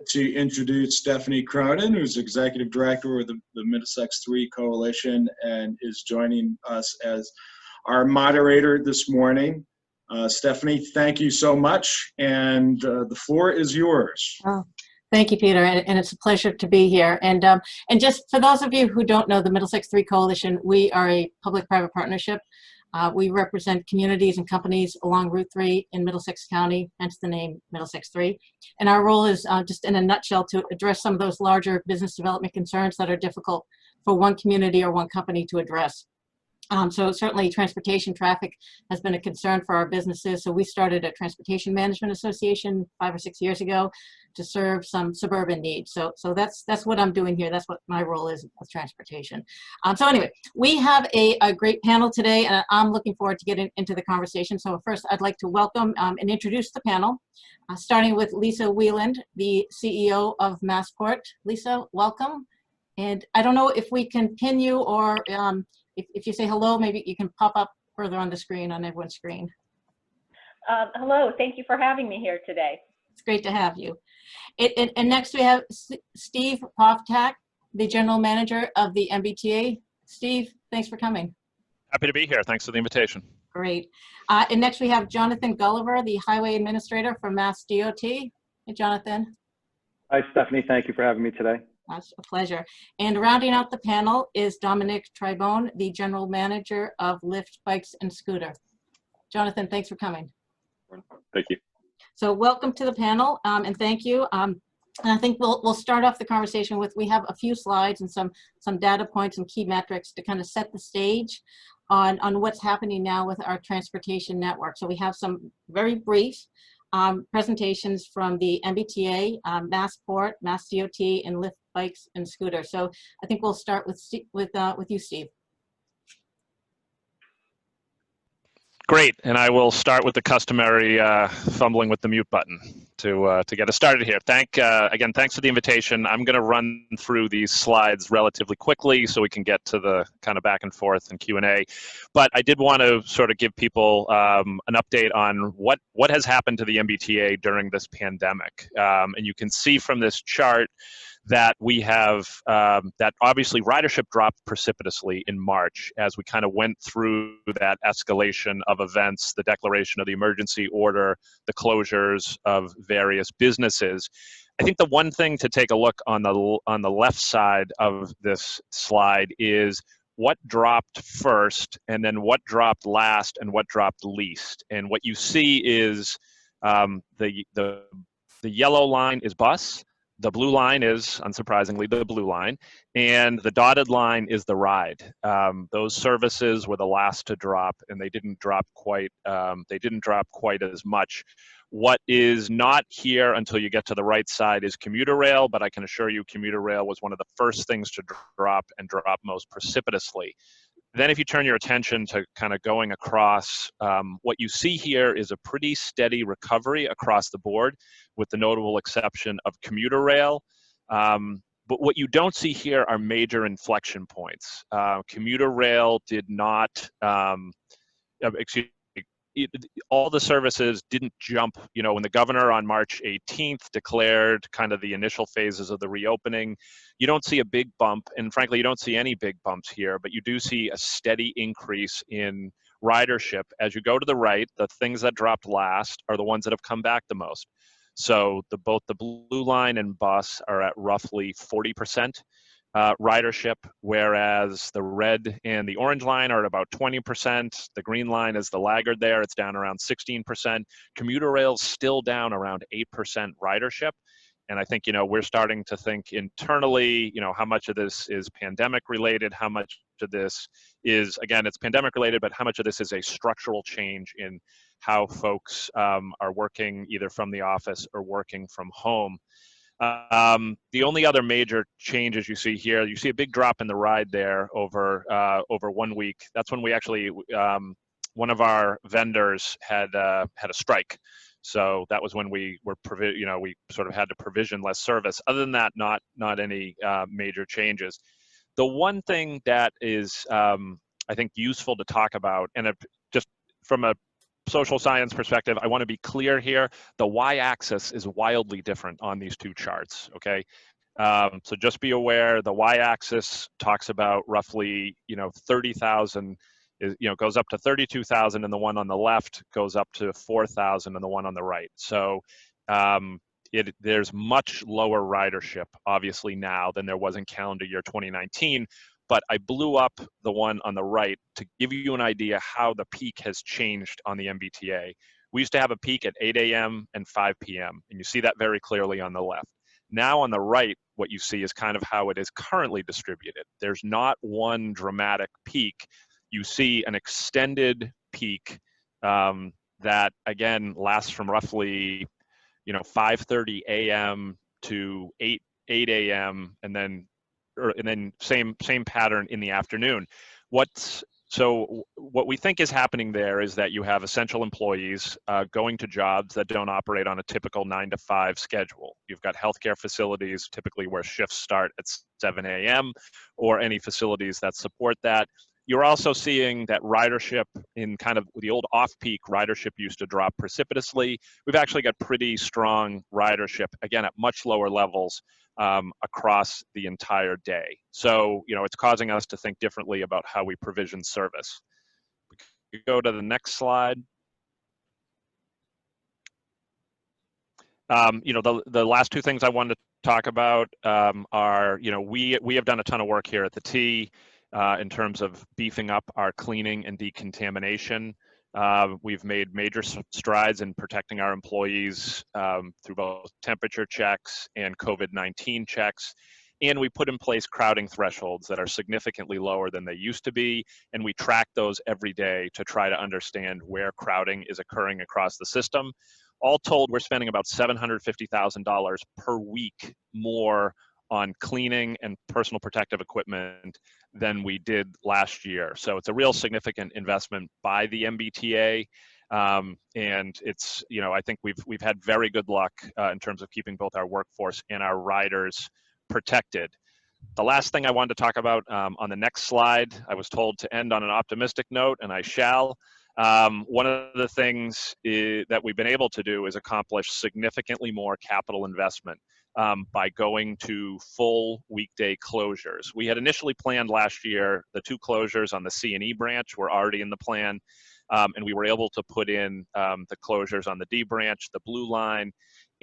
to introduce Stephanie Cronin, who's Executive Director of the Middlesex 3 Coalition and is joining us as our moderator this morning. Stephanie, thank you so much, and the floor is yours. Oh, thank you, Peter, and it's a pleasure to be here. And just for those of you who don't know the Middlesex 3 Coalition, we are a public-private partnership. We represent communities and companies along Route 3 in Middlesex County, hence the name Middlesex 3. And our role is, just in a nutshell, to address some of those larger business development concerns that are difficult for one community or one company to address. So certainly transportation traffic has been a concern for our businesses. So we started a transportation management association 5 or 6 years ago to serve some suburban needs. So that's what I'm doing here. That's what my role is with transportation. So anyway, we have a great panel today, and I'm looking forward to getting into the conversation. So first, I'd like to welcome and introduce the panel, starting with Lisa Wieland, the CEO of Massport. Lisa, welcome. And I don't know if we can pin you, or if you say hello, maybe you can pop up further on the screen, on everyone's screen. Hello, thank you for having me here today. It's great to have you. And next we have Steve Povtak, the General Manager of the MBTA. Steve, thanks for coming. Happy to be here. Thanks for the invitation. Great. And next we have Jonathan Gulliver, the Highway Administrator for Mass DOT. Hey, Jonathan. Hi, Stephanie. Thank you for having me today. That's a pleasure. And rounding out the panel is Dominic Tribone, the General Manager of Lyft Bikes and Scooter. Jonathan, thanks for coming. Thank you. So welcome to the panel, and thank you. And I think we'll start off the conversation with, we have a few slides and some data points and key metrics to kind of set the stage on what's happening now with our transportation network. So we have some very brief presentations from the MBTA, Massport, Mass DOT, and Lyft Bikes and Scooters. So I think we'll start with you, Steve. Great, and I will start with the customary fumbling with the mute button to get us started here. Again, thanks for the invitation. I'm going to run through these slides relatively quickly so we can get to the kind of back and forth and Q&A. But I did want to sort of give people an update on what has happened to the MBTA during this pandemic. And you can see from this chart that we have, that obviously ridership dropped precipitously in March as we kind of went through that escalation of events, the declaration of the emergency order, the closures of various businesses. I think the one thing to take a look on the left side of this slide is what dropped first, and then what dropped last, and what dropped least. And what you see is the yellow line is bus. The blue line is, unsurprisingly, the blue line, and the dotted line is the ride. Those services were the last to drop, and they didn't drop quite. They didn't drop quite as much. What is not here until you get to the right side is commuter rail, but I can assure you, commuter rail was one of the first things to drop, and drop most precipitously. Then if you turn your attention to kind of going across, what you see here is a pretty steady recovery across the board, with the notable exception of commuter rail. But what you don't see here are major inflection points. Commuter rail did not, all the services didn't jump. You know, when the governor on March 18th declared kind of the initial phases of the reopening, you don't see a big bump, and frankly, you don't see any big bumps here, but you do see a steady increase in ridership. As you go to the right, the things that dropped last are the ones that have come back the most. So both the blue line and bus are at roughly 40% ridership, whereas the red and the orange line are at about 20%. The green line is the laggard there. It's down around 16%. Commuter rail's still down around 8% ridership. And I think, you know, we're starting to think internally, you know, how much of this is pandemic related, how much of this is, again, it's pandemic related, but how much of this is a structural change in how folks are working either from the office or working from home. The only other major changes you see here, you see a big drop in the ride there over 1 week. That's when we actually, one of our vendors had a strike. So that was when we were, we sort of had to provision less service. Other than that, not any major changes. The one thing that is, I think, useful to talk about, and just from a social science perspective, I want to be clear here. The y-axis is wildly different on these two charts, okay? So just be aware, the y-axis talks about roughly, 30,000, goes up to 32,000, and the one on the left goes up to 4,000, and the one on the right. So there's much lower ridership, obviously, now than there was in calendar year 2019. But I blew up the one on the right to give you an idea how the peak has changed on the MBTA. We used to have a peak at 8 a.m. and 5 p.m., and you see that very clearly on the left. Now on the right, what you see is kind of how it is currently distributed. There's not one dramatic peak. You see an extended peak that, again, lasts from roughly 5:30 a.m. to 8 a.m. and then same pattern in the afternoon. So what we think is happening there is that you have essential employees going to jobs that don't operate on a typical 9 to 5 schedule. You've got healthcare facilities typically where shifts start at 7 a.m. or any facilities that support that. You're also seeing that ridership in kind of the old off-peak ridership used to drop precipitously. We've actually got pretty strong ridership, again, at much lower levels across the entire day. So, it's causing us to think differently about how we provision service. We go to the next slide. The last two things I wanted to talk about are, we have done a ton of work here at the T in terms of beefing up our cleaning and decontamination. We've made major strides in protecting our employees through both temperature checks and COVID-19 checks. And we put in place crowding thresholds that are significantly lower than they used to be. And we track those every day to try to understand where crowding is occurring across the system. All told, we're spending about $750,000 per week more on cleaning and personal protective equipment than we did last year. So it's a real significant investment by the MBTA. And it's, I think we've had very good luck in terms of keeping both our workforce and our riders protected. The last thing I wanted to talk about on the next slide, I was told to end on an optimistic note, and I shall. One of the things that we've been able to do is accomplish significantly more capital investment by going to full weekday closures. We had initially planned last year, the 2 closures on the C&E branch were already in the plan, and we were able to put in the closures on the D branch, the blue line,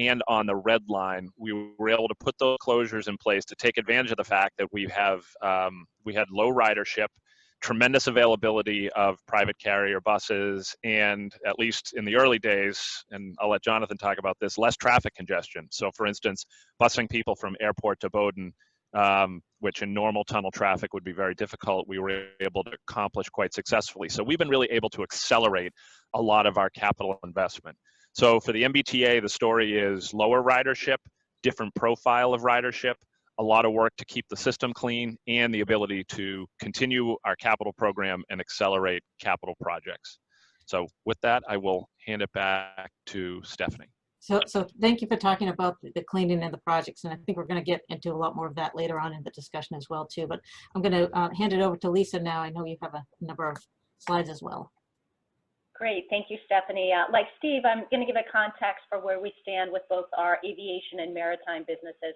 and on the red line. We were able to put those closures in place to take advantage of the fact that we had low ridership, tremendous availability of private carrier buses, and at least in the early days, and I'll let Jonathan talk about this, less traffic congestion. So for instance, busing people from airport to Bowdoin, which in normal tunnel traffic would be very difficult, we were able to accomplish quite successfully. So we've been really able to accelerate a lot of our capital investment. So for the MBTA, the story is lower ridership, different profile of ridership, a lot of work to keep the system clean, and the ability to continue our capital program and accelerate capital projects. So with that, I will hand it back to Stephanie. So thank you for talking about the cleaning and the projects, and I think we're going to get into a lot more of that later on in the discussion as well too. But I'm going to hand it over to Lisa now. I know you have a number of slides as well. Great, thank you, Stephanie. Like Steve, I'm going to give a context for where we stand with both our aviation and maritime businesses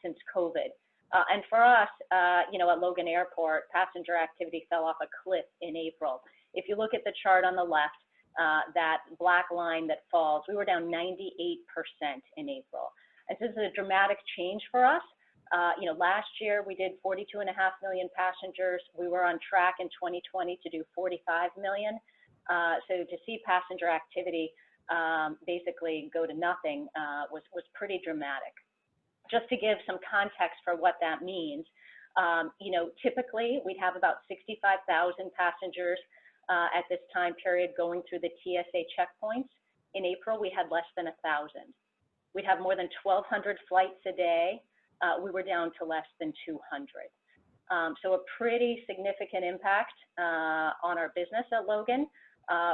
since COVID. And for us, at Logan Airport, passenger activity fell off a cliff in April. If you look at the chart on the left, that black line that falls, we were down 98% in April. And so this is a dramatic change for us. Last year we did 42.5 million passengers. We were on track in 2020 to do 45 million. So to see passenger activity basically go to nothing was pretty dramatic. Just to give some context for what that means, typically we'd have about 65,000 passengers at this time period going through the TSA checkpoints. In April, we had less than 1,000. We'd have more than 1,200 flights a day. We were down to less than 200. So a pretty significant impact on our business at Logan,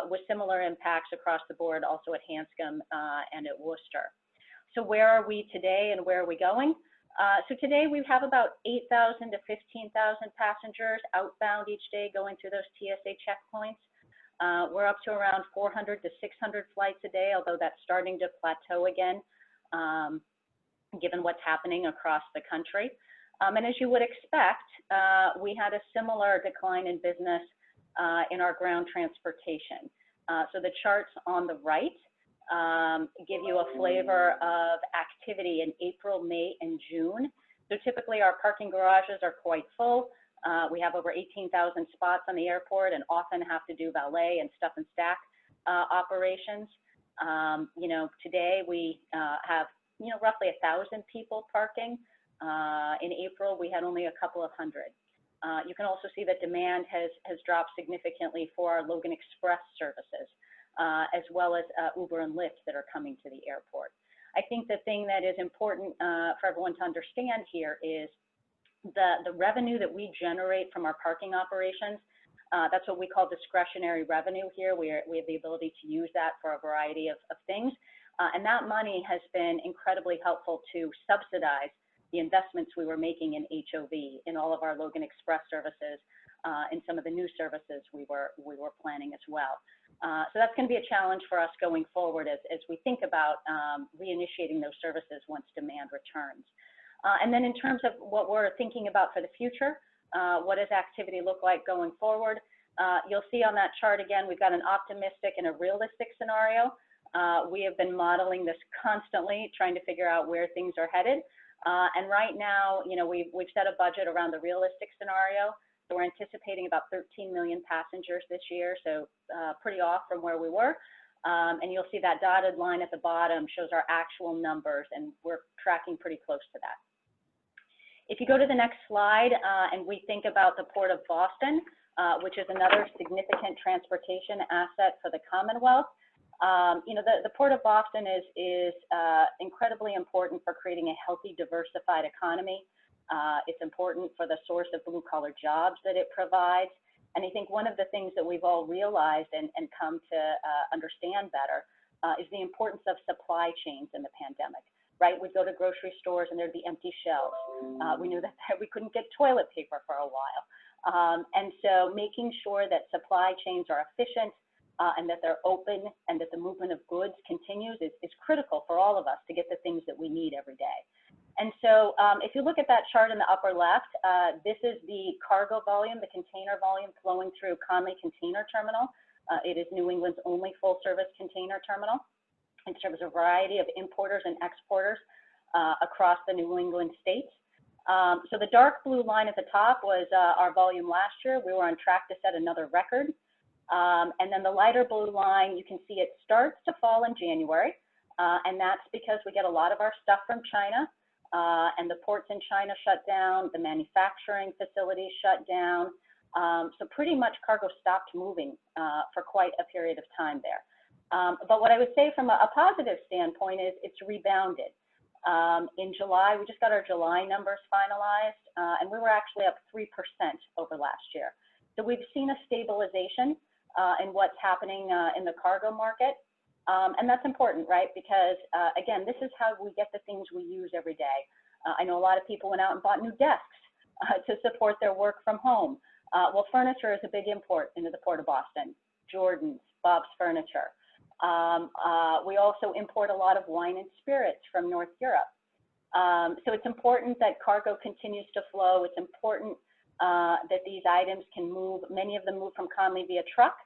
with similar impacts across the board also at Hanscom and at Worcester. So where are we today and where are we going? So today we have about 8,000 to 15,000 passengers outbound each day going through those TSA checkpoints. We're up to around 400 to 600 flights a day, although that's starting to plateau again, given what's happening across the country. And as you would expect, we had a similar decline in business in our ground transportation. So the charts on the right give you a flavor of activity in April, May, and June. So typically our parking garages are quite full. We have over 18,000 spots on the airport and often have to do valet and stuff and stack operations. You know, today we have, you know, roughly 1,000 people parking. In April, we had only a couple of hundred. You can also see that demand has dropped significantly for our Logan Express services, as well as Uber and Lyft that are coming to the airport. I think the thing that is important for everyone to understand here is the revenue that we generate from our parking operations. That's what we call discretionary revenue here. We have the ability to use that for a variety of things. And that money has been incredibly helpful to subsidize the investments we were making in HOV, in all of our Logan Express services, and some of the new services we were planning as well. So that's going to be a challenge for us going forward as we think about reinitiating those services once demand returns. And then in terms of what we're thinking about for the future, what does activity look like going forward? You'll see on that chart again, we've got an optimistic and a realistic scenario. We have been modeling this constantly, trying to figure out where things are headed. And right now, you know, we've set a budget around the realistic scenario. So we're anticipating about 13 million passengers this year, so pretty off from where we were. And you'll see that dotted line at the bottom shows our actual numbers, and we're tracking pretty close to that. If you go to the next slide, and we think about the Port of Boston, which is another significant transportation asset for the Commonwealth. You know, the Port of Boston is incredibly important for creating a healthy, diversified economy. It's important for the source of blue-collar jobs that it provides. And I think one of the things that we've all realized and come to understand better is the importance of supply chains in the pandemic, right? We'd go to grocery stores and there'd be empty shelves. We knew that we couldn't get toilet paper for a while. And so making sure that supply chains are efficient, and that they're open and that the movement of goods continues is critical for all of us to get the things that we need every day. And so if you look at that chart in the upper left, this is the cargo volume, the container volume flowing through Conley Container Terminal. It is New England's only full-service container terminal. It serves a variety of importers and exporters across the New England states. So the dark blue line at the top was our volume last year. We were on track to set another record. And then the lighter blue line, you can see it starts to fall in January, and that's because we get a lot of our stuff from China, and the ports in China shut down, the manufacturing facilities shut down, so pretty much cargo stopped moving for quite a period of time there. But what I would say from a positive standpoint is it's rebounded. In July, we just got our July numbers finalized, and we were actually up 3% over last year. So we've seen a stabilization in what's happening in the cargo market. And that's important, right? Because again, this is how we get the things we use every day. I know a lot of people went out and bought new desks to support their work from home. Well, furniture is a big import into the Port of Boston. Jordan's, Bob's Furniture. We also import a lot of wine and spirits from North Europe. So it's important that cargo continues to flow. It's important that these items can move. Many of them move from Conley via truck.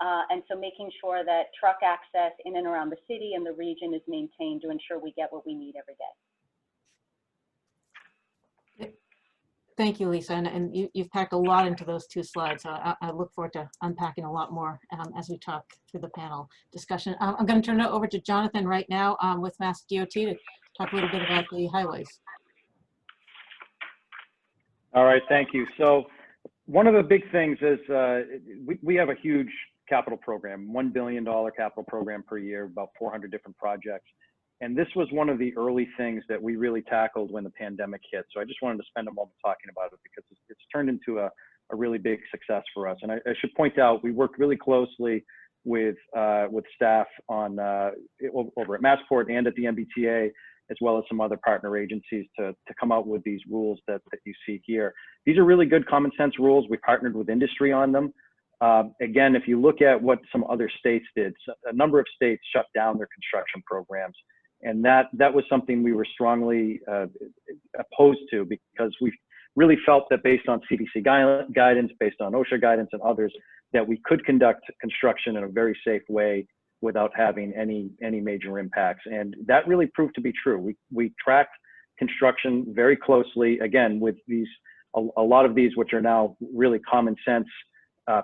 And so making sure that truck access in and around the city and the region is maintained to ensure we get what we need every day. Thank you, Lisa. And you've packed a lot into those two slides. So I look forward to unpacking a lot more as we talk through the panel discussion. I'm going to turn it over to Jonathan right now with Mass DOT to talk a little bit about the highways. All right, thank you. So one of the big things is we have a huge capital program, $1 billion capital program per year, about 400 different projects. And this was one of the early things that we really tackled when the pandemic hit. So I just wanted to spend a moment talking about it because it's turned into a really big success for us. And I should point out, we worked really closely with staff on over at Massport and at the MBTA, as well as some other partner agencies to come out with these rules that you see here. These are really good common sense rules. We partnered with industry on them. Again, if you look at what some other states did, a number of states shut down their construction programs. And that was something we were strongly opposed to, because we really felt that based on CDC guidance, based on OSHA guidance and others, that we could conduct construction in a very safe way without having any major impacts. And that really proved to be true. We tracked construction very closely, again, with these, a lot of these, which are now really common sense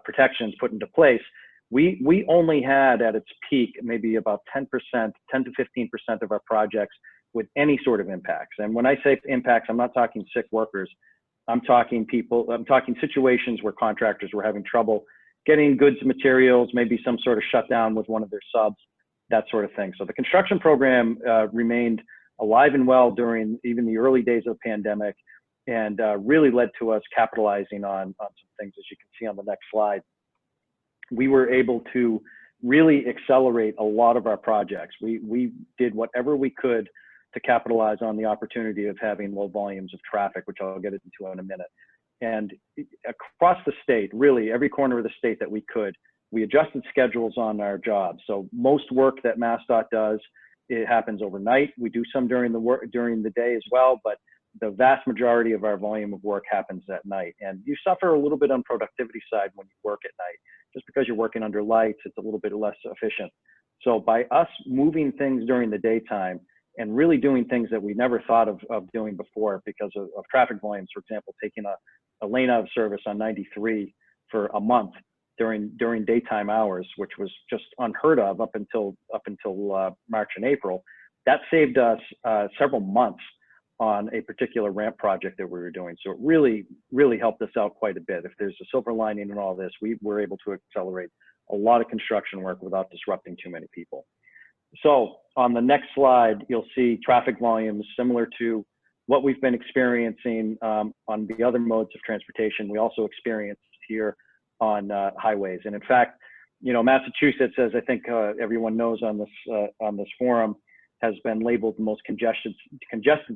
protections put into place. We only had at its peak maybe about 10% to 15% of our projects with any sort of impacts. And when I say impacts, I'm not talking sick workers. I'm talking situations where contractors were having trouble getting goods, materials, maybe some sort of shutdown with one of their subs, that sort of thing. So the construction program remained alive and well during even the early days of the pandemic, and really led to us capitalizing on some things, as you can see on the next slide. We were able to really accelerate a lot of our projects. We did whatever we could to capitalize on the opportunity of having low volumes of traffic, which I'll get into in a minute. And across the state, really every corner of the state that we could, we adjusted schedules on our jobs. So most work that MassDOT does, it happens overnight. We do some during the day as well, but the vast majority of our volume of work happens at night. And you suffer a little bit on productivity side when you work at night. Just because you're working under lights, it's a little bit less efficient. So by us moving things during the daytime and really doing things that we never thought of doing before because of traffic volumes, for example, taking a lane out of service on 93 for a month during daytime hours, which was just unheard of up until March and April, that saved us several months on a particular ramp project that we were doing. So it really, really helped us out quite a bit. If there's a silver lining in all this, we were able to accelerate a lot of construction work without disrupting too many people. So on the next slide, you'll see traffic volumes similar to what we've been experiencing on the other modes of transportation. We also experienced here on highways. And in fact, you know, Massachusetts, as I think everyone knows on this forum, has been labeled the most congested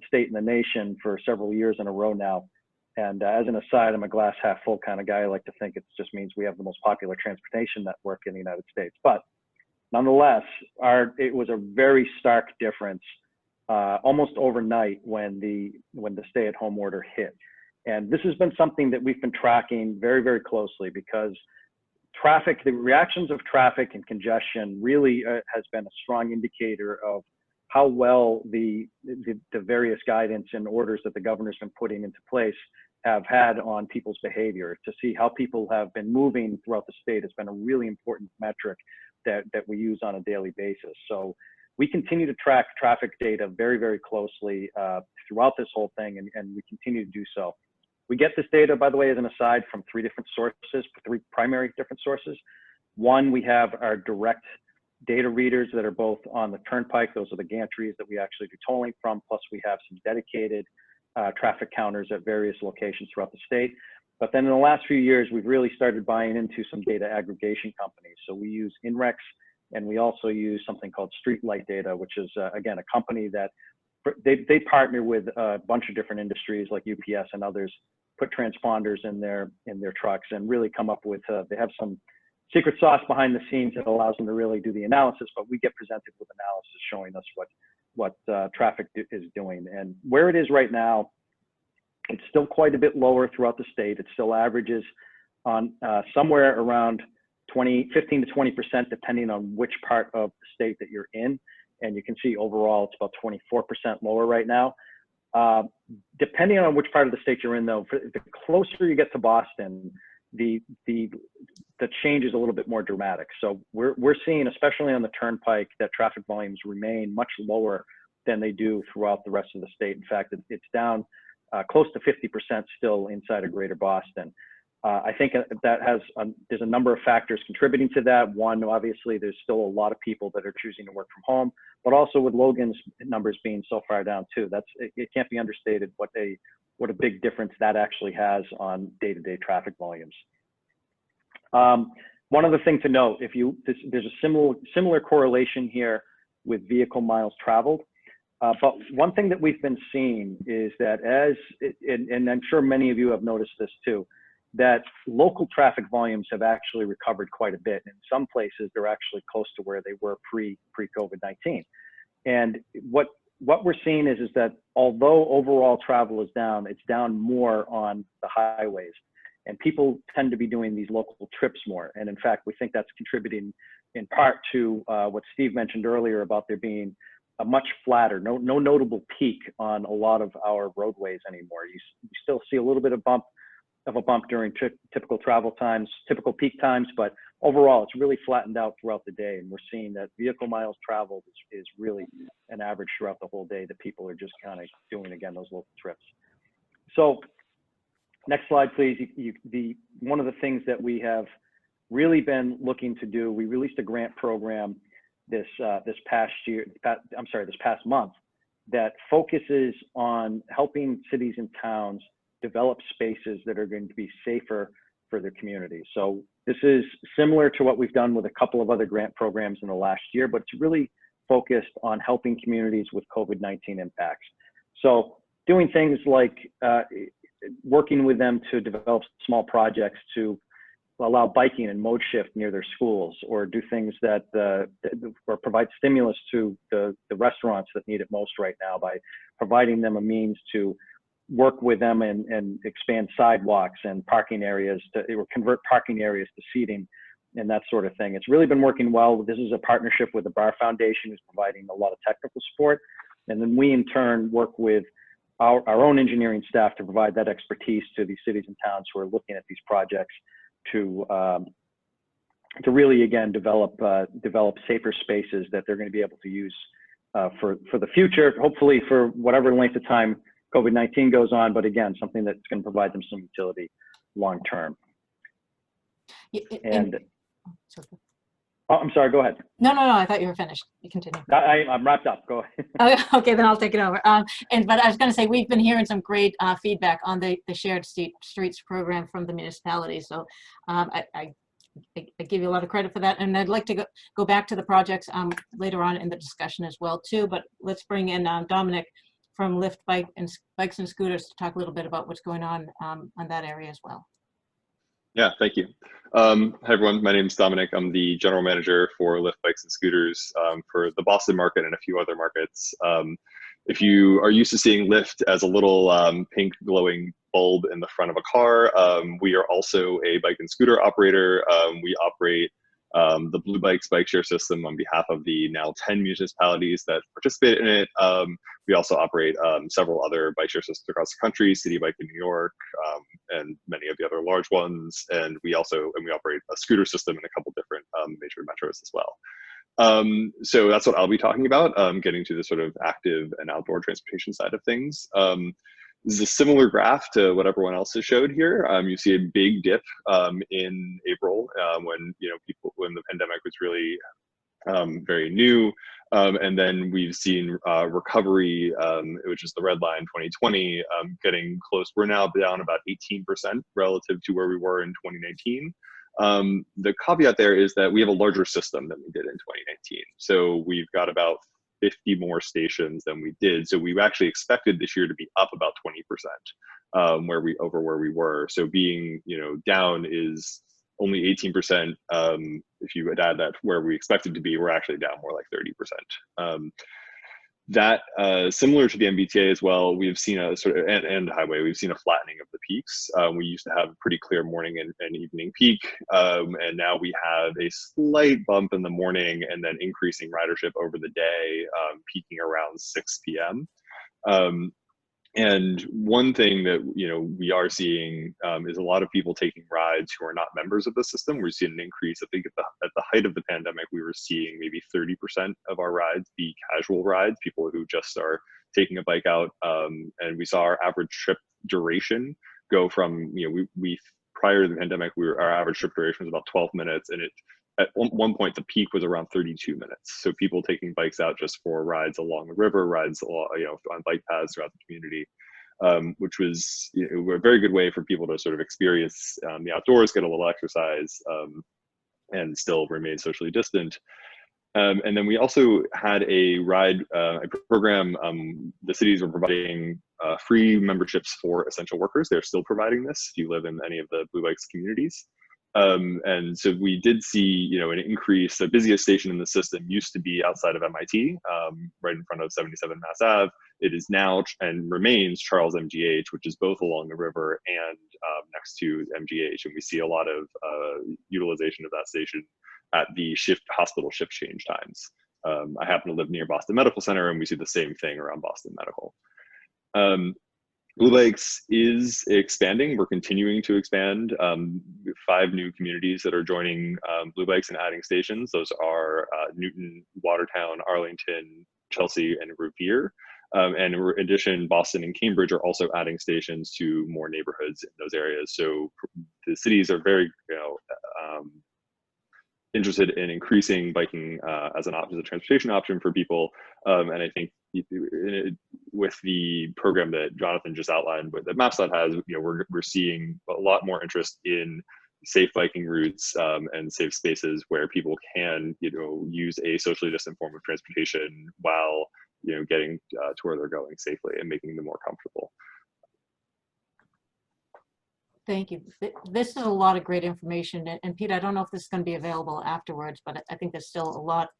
state in the nation for several years in a row now. And as an aside, I'm a glass half full kind of guy. I like to think it just means we have the most popular transportation network in the United States. But nonetheless, it was a very stark difference almost overnight when the stay-at-home order hit. And this has been something that we've been tracking very, very closely, because the reactions of traffic and congestion really has been a strong indicator of how well the various guidance and orders that the governor's been putting into place have had on people's behavior. To see how people have been moving throughout the state has been a really important metric that we use on a daily basis. So we continue to track traffic data very, very closely throughout this whole thing, and we continue to do so. We get this data, by the way, as an aside, from three primary different sources. One, we have our direct data readers that are both on the turnpike. Those are the gantries that we actually do tolling from. Plus we have some dedicated traffic counters at various locations throughout the state. But then in the last few years, we've really started buying into some data aggregation companies. So we use INREX, and we also use something called Streetlight Data, which is, again, a company that they partner with a bunch of different industries like UPS and others, put transponders in their trucks and really come up with, they have some secret sauce behind the scenes that allows them to really do the analysis, but we get presented with analysis showing us what traffic is doing. And where it is right now, it's still quite a bit lower throughout the state. It still averages on somewhere around 15 to 20%, depending on which part of the state that you're in. And you can see overall, it's about 24% lower right now. Depending on which part of the state you're in, though, the closer you get to Boston, the change is a little bit more dramatic. So we're seeing, especially on the turnpike, that traffic volumes remain much lower than they do throughout the rest of the state. In fact, it's down close to 50% still inside of Greater Boston. I think that there's a number of factors contributing to that. One, obviously, there's still a lot of people that are choosing to work from home, but also with Logan's numbers being so far down too. It can't be understated what a big difference that actually has on day-to-day traffic volumes. One other thing to note, there's a similar correlation here with vehicle miles traveled. But one thing that we've been seeing is that and I'm sure many of you have noticed this too, that local traffic volumes have actually recovered quite a bit. In some places, they're actually close to where they were pre-COVID-19. And what we're seeing is that although overall travel is down, it's down more on the highways. And people tend to be doing these local trips more. And in fact, we think that's contributing in part to what Steve mentioned earlier about there being a much flatter, no notable peak on a lot of our roadways anymore. You still see a little bit of a bump during typical travel times, typical peak times, but overall it's really flattened out throughout the day. And we're seeing that vehicle miles traveled is really an average throughout the whole day that people are just kind of doing, again, those local trips. So next slide, please. One of the things that we have really been looking to do, we released a grant program this past month that focuses on helping cities and towns develop spaces that are going to be safer for their community. So this is similar to what we've done with a couple of other grant programs in the last year, but it's really focused on helping communities with COVID-19 impacts. So doing things like working with them to develop small projects to allow biking and mode shift near their schools, or do things that or provide stimulus to the restaurants that need it most right now by providing them a means to work with them and expand sidewalks and parking areas or convert parking areas to seating and that sort of thing. It's really been working well. This is a partnership with the Bar Foundation, who's providing a lot of technical support. And then we in turn work with our own engineering staff to provide that expertise to these cities and towns who are looking at these projects to really, again, develop safer spaces that they're going to be able to use for the future, hopefully for whatever length of time COVID-19 goes on, but again, something that's going to provide them some utility long term. And oh, I'm sorry, go ahead. No, I thought you were finished. You continue. I'm wrapped up. Go ahead. Okay, then I'll take it over. But I was going to say, we've been hearing some great feedback on the shared streets program from the municipalities. So I give you a lot of credit for that. And I'd like to go back to the projects later on in the discussion as well, too. But let's bring in Dominic from Lyft Bikes and Scooters to talk a little bit about what's going on that area as well. Yeah, thank you. Hi, everyone. My name is Dominic. I'm the general manager for Lyft Bikes and Scooters for the Boston market and a few other markets. If you are used to seeing Lyft as a little pink glowing bulb in the front of a car, we are also a bike and scooter operator. We operate the Blue Bikes bike share system on behalf of the now 10 municipalities that participate in it. We also operate several other bike share systems across the country, City Bike in New York, and many of the other large ones. And we operate a scooter system in a couple different major metros as well. So that's what I'll be talking about, getting to the sort of active and outdoor transportation side of things. This is a similar graph to what everyone else has showed here. You see a big dip in April when the pandemic was really very new, and then we've seen recovery, which is the red line, 2020, getting close. We're now down about 18% relative to where we were in 2019. The caveat there is that we have a larger system than we did in 2019. So we've got about 50 more stations than we did. So we actually expected this year to be up about 20% over where we were. So being down is only 18%. If you would add that where we expected to be, we're actually down more like 30%. That similar to the MBTA as well, we've seen a sort of and highway, we've seen a flattening of the peaks. We used to have a pretty clear morning and evening peak, and now we have a slight bump in the morning and then increasing ridership over the day, peaking around 6 p.m. And one thing that we are seeing is a lot of people taking rides who are not members of the system. We're seeing an increase. I think at the height of the pandemic, we were seeing maybe 30% of our rides be casual rides, people who just are taking a bike out. And we saw our average trip duration go from we prior to the pandemic, our average trip duration was about 12 minutes, and at one point the peak was around 32 minutes. So people taking bikes out just for rides along the river, rides on bike paths throughout the community, which was a very good way for people to sort of experience the outdoors, get a little exercise, and still remain socially distant. And then we also had a ride a program. The cities were providing free memberships for essential workers. They're still providing this if you live in any of the Blue Bikes communities. And so we did see, an increase. The busiest station in the system used to be outside of MIT, right in front of 77 Mass Ave. It is now and remains Charles MGH, which is both along the river and next to MGH. And we see a lot of utilization of that station at the hospital shift change times. I happen to live near Boston Medical Center, and we see the same thing around Boston Medical. Blue Bikes is expanding. We're continuing to expand. 5 new communities that are joining Blue Bikes and adding stations. Those are Newton, Watertown, Arlington, Chelsea, and Revere. And in addition, Boston and Cambridge are also adding stations to more neighborhoods in those areas. So the cities are very, interested in increasing biking as a transportation option for people. And I think with the program that Jonathan just outlined, that Massport has, we're seeing a lot more interest in safe biking routes and safe spaces where people can, use a socially distant form of transportation while, getting to where they're going safely and making them more comfortable. Thank you. This is a lot of great information. And Pete, I don't know if this is going to be available afterwards, but I think there's still a lot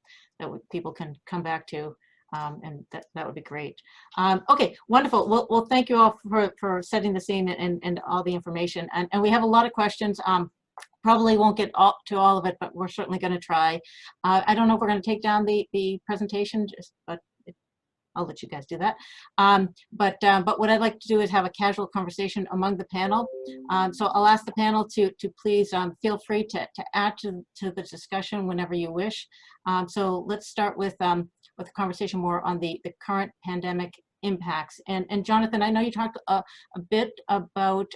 that people can come back to, and that would be great. Okay, wonderful. Well, thank you all for setting the scene and all the information. And we have a lot of questions. Probably won't get to all of it, but we're certainly going to try. I don't know if we're going to take down the presentation, but I'll let you guys do that. But what I'd like to do is have a casual conversation among the panel. So I'll ask the panel to please feel free to add to the discussion whenever you wish. So let's start with a conversation more on the current pandemic impacts. And Jonathan, I know you talked a bit about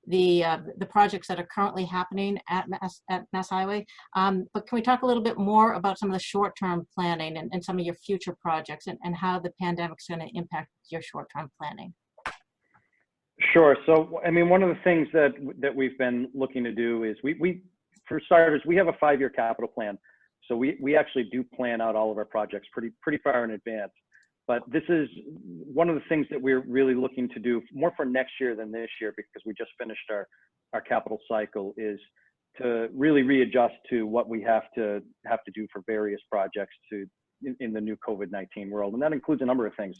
the projects that are currently happening at Mass Highway. But can we talk a little bit more about some of the short-term planning and some of your future projects and how the pandemic's going to impact your short-term planning? Sure. So, I mean, one of the things that we've been looking to do is for starters, we have a 5-year capital plan. So we actually do plan out all of our projects pretty far in advance. But this is one of the things that we're really looking to do more for next year than this year, because we just finished our capital cycle, is to really readjust to what we have to do for various projects in the new COVID-19 world. And that includes a number of things.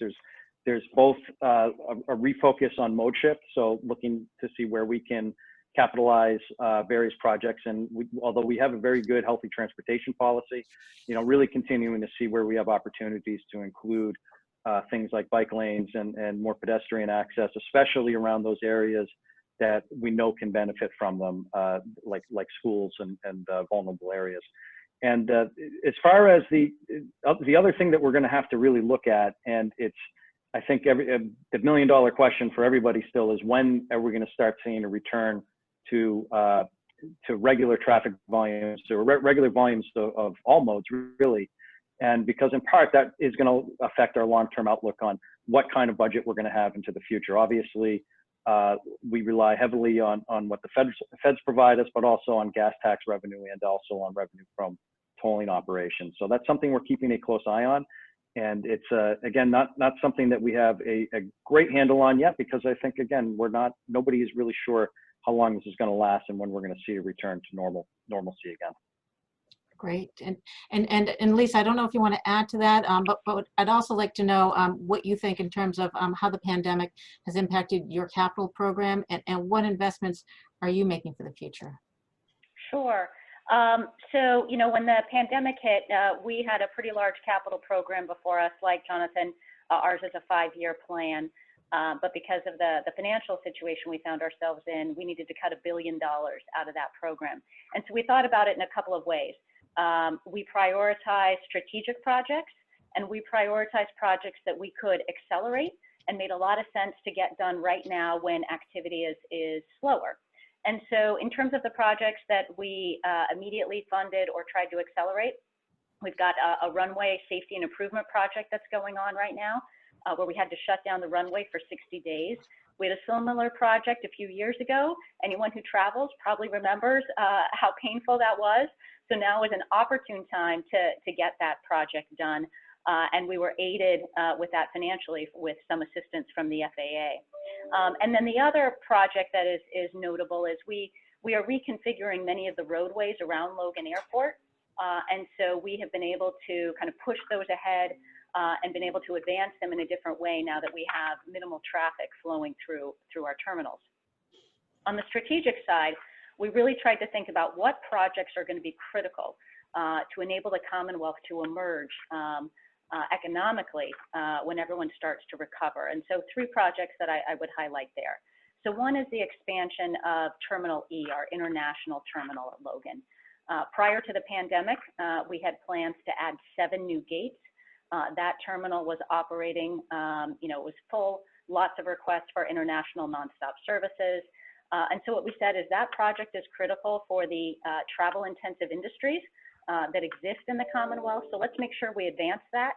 There's both a refocus on mode shift, so looking to see where we can capitalize various projects. And although we have a very good healthy transportation policy, really continuing to see where we have opportunities to include things like bike lanes and more pedestrian access, especially around those areas that we know can benefit from them, like schools and vulnerable areas. And as far as the other thing that we're going to have to really look at, and it's, I think the $1 million question for everybody still is, when are we going to start seeing a return to regular traffic volumes, or regular volumes of all modes, really? And because in part that is going to affect our long-term outlook on what kind of budget we're going to have into the future. Obviously, we rely heavily on what the feds provide us, but also on gas tax revenue and also on revenue from tolling operations. So that's something we're keeping a close eye on. And it's, again, not something that we have a great handle on yet, because I think, again, nobody is really sure how long this is going to last and when we're going to see a return to normalcy again. Great. And Lisa, I don't know if you want to add to that, but I'd also like to know what you think in terms of how the pandemic has impacted your capital program, and what investments are you making for the future? Sure. So, when the pandemic hit, we had a pretty large capital program before us. Like Jonathan, ours is a 5-year plan. But because of the financial situation we found ourselves in, we needed to cut $1 billion out of that program. And so we thought about it in a couple of ways. We prioritized strategic projects, and we prioritized projects that we could accelerate and made a lot of sense to get done right now when activity is slower. And so in terms of the projects that we immediately funded or tried to accelerate, we've got a runway safety and improvement project that's going on right now, where we had to shut down the runway for 60 days. We had a similar project a few years ago. Anyone who travels probably remembers how painful that was. So now is an opportune time to get that project done. And we were aided with that financially with some assistance from the FAA. And then the other project that is notable is we are reconfiguring many of the roadways around Logan Airport. And so we have been able to kind of push those ahead and been able to advance them in a different way now that we have minimal traffic flowing through our terminals. On the strategic side, we really tried to think about what projects are going to be critical to enable the Commonwealth to emerge economically when everyone starts to recover. And so 3 projects that I would highlight there. So one is the expansion of Terminal E, our international terminal at Logan. Prior to the pandemic, we had plans to add 7 new gates. That terminal was operating, it was full, lots of requests for international nonstop services. And so what we said is that project is critical for the travel-intensive industries that exist in the Commonwealth. So let's make sure we advance that.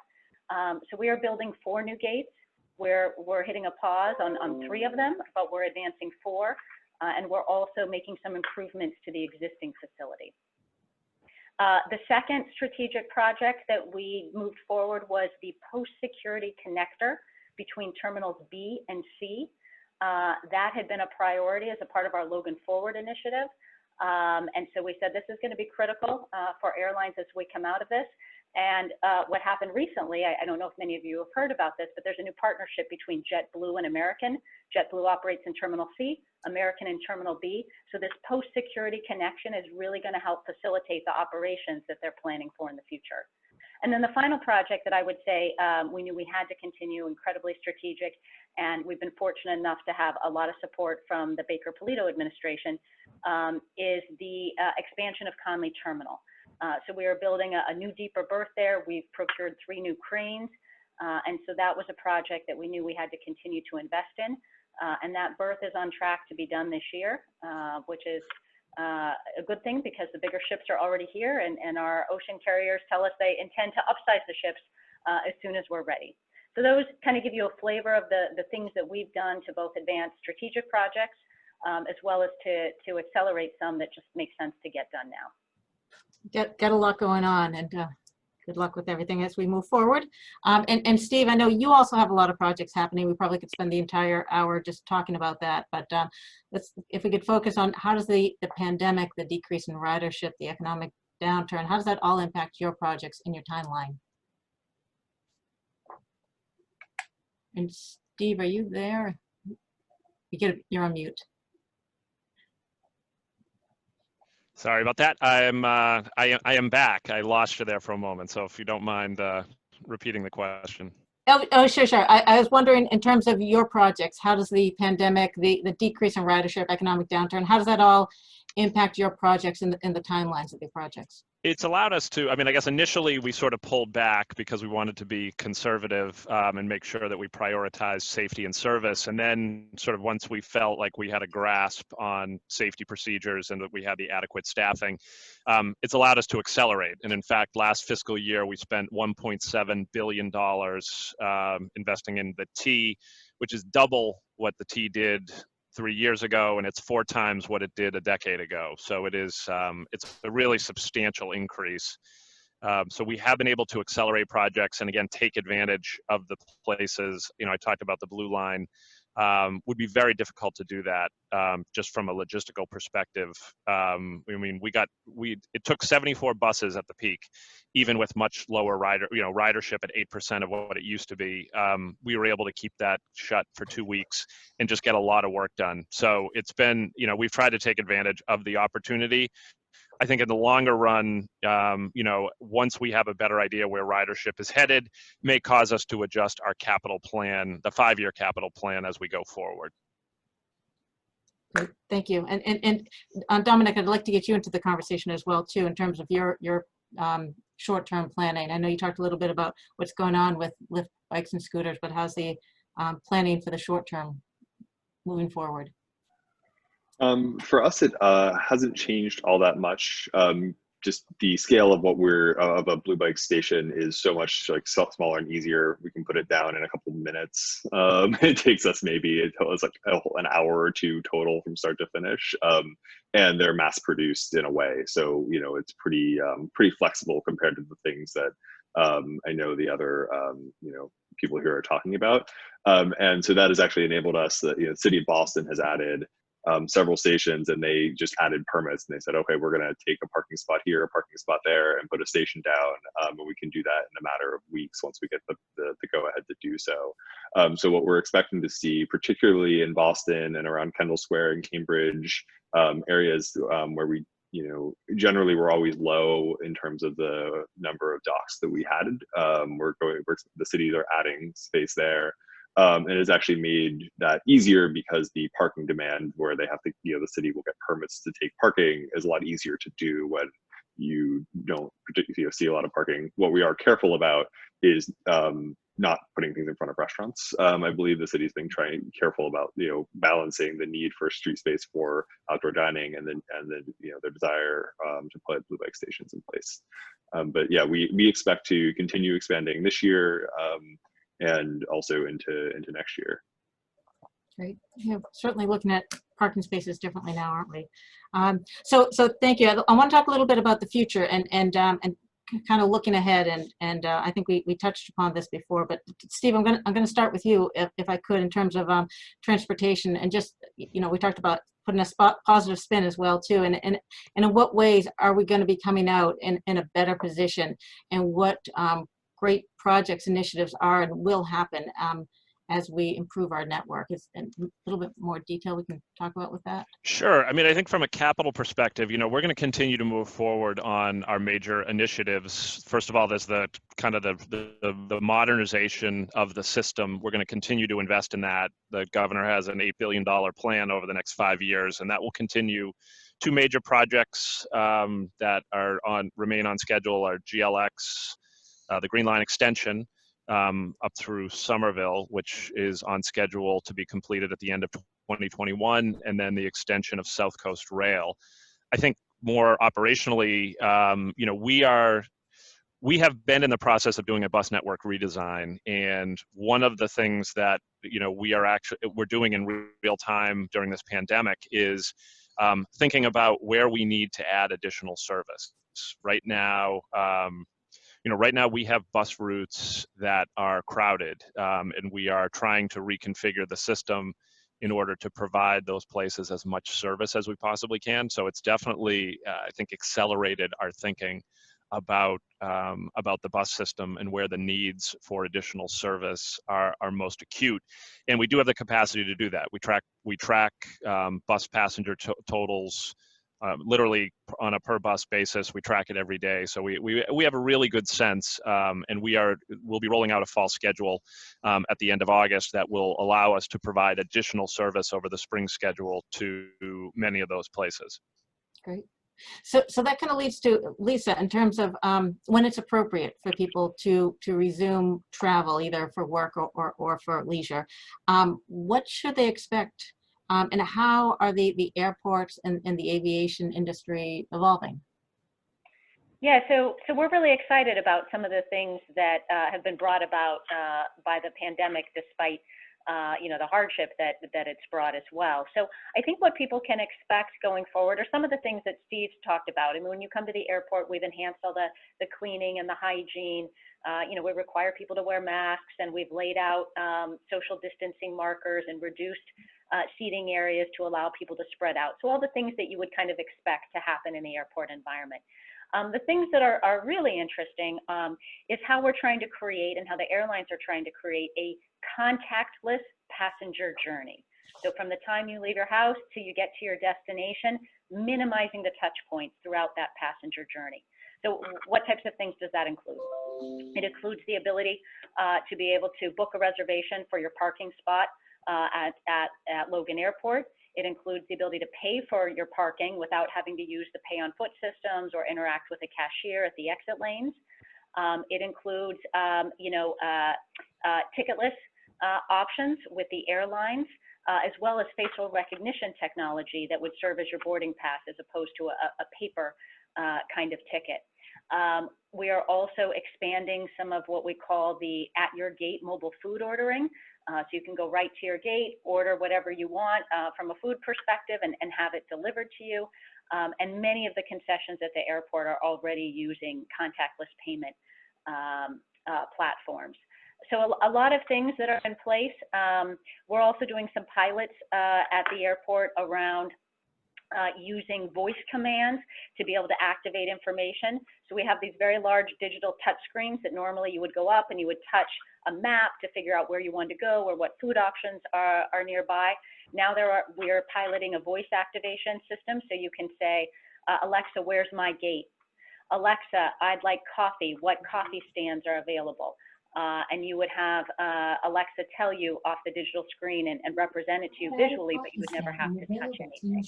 So we are building 4 new gates. We're hitting a pause on 3 of them, but we're advancing 4. And we're also making some improvements to the existing facility. The second strategic project that we moved forward was the post-security connector between terminals B and C. That had been a priority as a part of our Logan Forward initiative. And so we said this is going to be critical for airlines as we come out of this. And what happened recently, I don't know if many of you have heard about this, but there's a new partnership between JetBlue and American. JetBlue operates in Terminal C, American in Terminal B. So this post-security connection is really going to help facilitate the operations that they're planning for in the future. And then the final project that I would say we knew we had to continue, incredibly strategic, and we've been fortunate enough to have a lot of support from the Baker-Polito administration, is the expansion of Conley Terminal. So we are building a new deeper berth there. We've procured 3 new cranes. And so that was a project that we knew we had to continue to invest in. And that berth is on track to be done this year, which is a good thing because the bigger ships are already here and our ocean carriers tell us they intend to upsize the ships as soon as we're ready. So those kind of give you a flavor of the things that we've done to both advance strategic projects as well as to accelerate some that just make sense to get done now. Got a lot going on, and good luck with everything as we move forward. And Steve, I know you also have a lot of projects happening. We probably could spend the entire hour just talking about that, but if we could focus on how does the pandemic, the decrease in ridership, the economic downturn, how does that all impact your projects in your timeline? And Steve, are you there? You're on mute. Sorry about that. I am back. I lost you there for a moment. So if you don't mind repeating the question. Oh, sure. I was wondering, in terms of your projects, how does the pandemic, the decrease in ridership, economic downturn, how does that all impact your projects in the timelines of your projects? It's allowed us to, I mean, I guess initially we sort of pulled back because we wanted to be conservative and make sure that we prioritize safety and service. And then sort of once we felt like we had a grasp on safety procedures and that we had the adequate staffing, it's allowed us to accelerate. And in fact, last fiscal year, we spent $1.7 billion investing in the T, which is double what the T did 3 years ago, and it's 4 times what it did a decade ago. So it is, it's a really substantial increase. So we have been able to accelerate projects and again, take advantage of the places, you know, I talked about the Blue Line, would be very difficult to do that just from a logistical perspective. I mean, it took 74 buses at the peak, even with much lower ridership at 8% of what it used to be. We were able to keep that shut for 2 weeks and just get a lot of work done. So it's been, you know, we've tried to take advantage of the opportunity. I think in the longer run, you know, once we have a better idea where ridership is headed, may cause us to adjust our capital plan, the 5-year capital plan as we go forward. Great, thank you. And Dominic, I'd like to get you into the conversation as well too, in terms of your short-term planning. I know you talked a little bit about what's going on with Lyft bikes and scooters, but how's the planning for the short term moving forward? For us, it hasn't changed all that much. just the scale of what of a Blue Bike station is so much like smaller and easier. We can put it down in a couple of minutes. It takes us maybe it's like an hour or two total from start to finish. And they're mass produced in a way, so it's pretty flexible compared to the things that I know the other people here are talking about. And so that has actually enabled us. That the city of Boston has added several stations, and they just added permits, and they said, okay, we're going to take a parking spot here, a parking spot there, and put a station down, and we can do that in a matter of weeks once we get the go ahead to do so. So what we're expecting to see, particularly in Boston and around Kendall Square and Cambridge areas where we generally we're always low in terms of the number of docks that we had. The cities are adding space there. And it's actually made that easier because the parking demand, where they have to, the city will get permits to take parking, is a lot easier to do when you don't particularly see a lot of parking. What we are careful about is not putting things in front of restaurants. I believe the city's been careful about balancing the need for street space for outdoor dining and then their desire to put Blue Bike stations in place. But yeah, we expect to continue expanding this year. And also into next year. Great. Yeah, certainly looking at parking spaces differently now, aren't we? So thank you. I want to talk a little bit about the future and kind of looking ahead. And I think we touched upon this before. But Steve, I'm going to start with you, if I could, in terms of transportation, and just we talked about putting a positive spin as well too. And in what ways are we going to be coming out in a better position, and what great projects, initiatives are and will happen as we improve our network? Is a little bit more detail we can talk about with that? Sure. I mean, I think from a capital perspective, we're going to continue to move forward on our major initiatives. First of all, there's the kind of the modernization of the system. We're going to continue to invest in that. The governor has an $8 billion plan over the next 5 years, and that will continue. Two major projects that remain on schedule are GLX, the Green Line extension up through Somerville, which is on schedule to be completed at the end of 2021, and then the extension of South Coast Rail. I think more operationally, we have been in the process of doing a bus network redesign, and one of the things that we're doing in real time during this pandemic is thinking about where we need to add additional service. Right now, we have bus routes that are crowded, and we are trying to reconfigure the system in order to provide those places as much service as we possibly can. So it's definitely, I think, accelerated our thinking about the bus system and where the needs for additional service are most acute. And we do have the capacity to do that. We track bus passenger totals. Literally on a per bus basis, we track it every day. So we have a really good sense, and we'll be rolling out a fall schedule at the end of August that will allow us to provide additional service over the spring schedule to many of those places. Great. So that kind of leads to Lisa, in terms of when it's appropriate for people to resume travel, either for work or for leisure. What should they expect? And how are the airports and the aviation industry evolving? Yeah, so we're really excited about some of the things that have been brought about by the pandemic, despite the hardship that it's brought as well. So I think what people can expect going forward are some of the things that Steve's talked about. I mean, when you come to the airport, we've enhanced all the cleaning and the hygiene. We require people to wear masks, and we've laid out social distancing markers and reduced seating areas to allow people to spread out. So all the things that you would kind of expect to happen in the airport environment. The things that are really interesting is how we're trying to create, and how the airlines are trying to create, a contactless passenger journey. So from the time you leave your house till you get to your destination, minimizing the touch points throughout that passenger journey. So what types of things does that include? It includes the ability to be able to book a reservation for your parking spot at Logan Airport. It includes the ability to pay for your parking without having to use the pay on foot systems or interact with a cashier at the exit lanes. It includes, ticketless options with the airlines, as well as facial recognition technology that would serve as your boarding pass, as opposed to a paper kind of ticket. We are also expanding some of what we call the at your gate mobile food ordering. So you can go right to your gate, order whatever you want from a food perspective and have it delivered to you. And many of the concessions at the airport are already using contactless payment platforms. So a lot of things that are in place. We're also doing some pilots at the airport around using voice commands to be able to activate information. So we have these very large digital touch screens that normally you would go up and you would touch a map to figure out where you want to go or what food options are nearby. Now we are piloting a voice activation system, so you can say, Alexa, where's my gate? Alexa, I'd like coffee. What coffee stands are available? And you would have Alexa tell you off the digital screen and represent it to you visually, but you would never have to touch anything.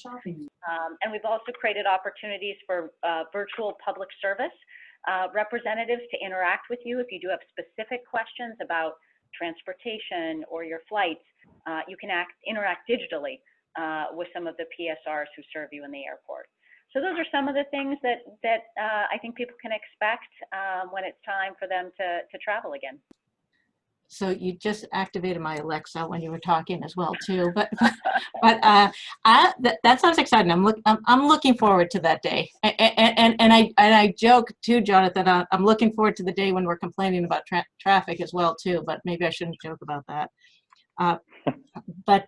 And we've also created opportunities for virtual public service representatives to interact with you. If you do have specific questions about transportation or your flights, you can interact digitally with some of the PSRs who serve you in the airport. So those are some of the things that I think people can expect when it's time for them to travel again. So you just activated my Alexa when you were talking as well too, but that sounds exciting. I'm looking forward to that day, and I joke too, Jonathan. I'm looking forward to the day when we're complaining about traffic as well too. But maybe I shouldn't joke about that. But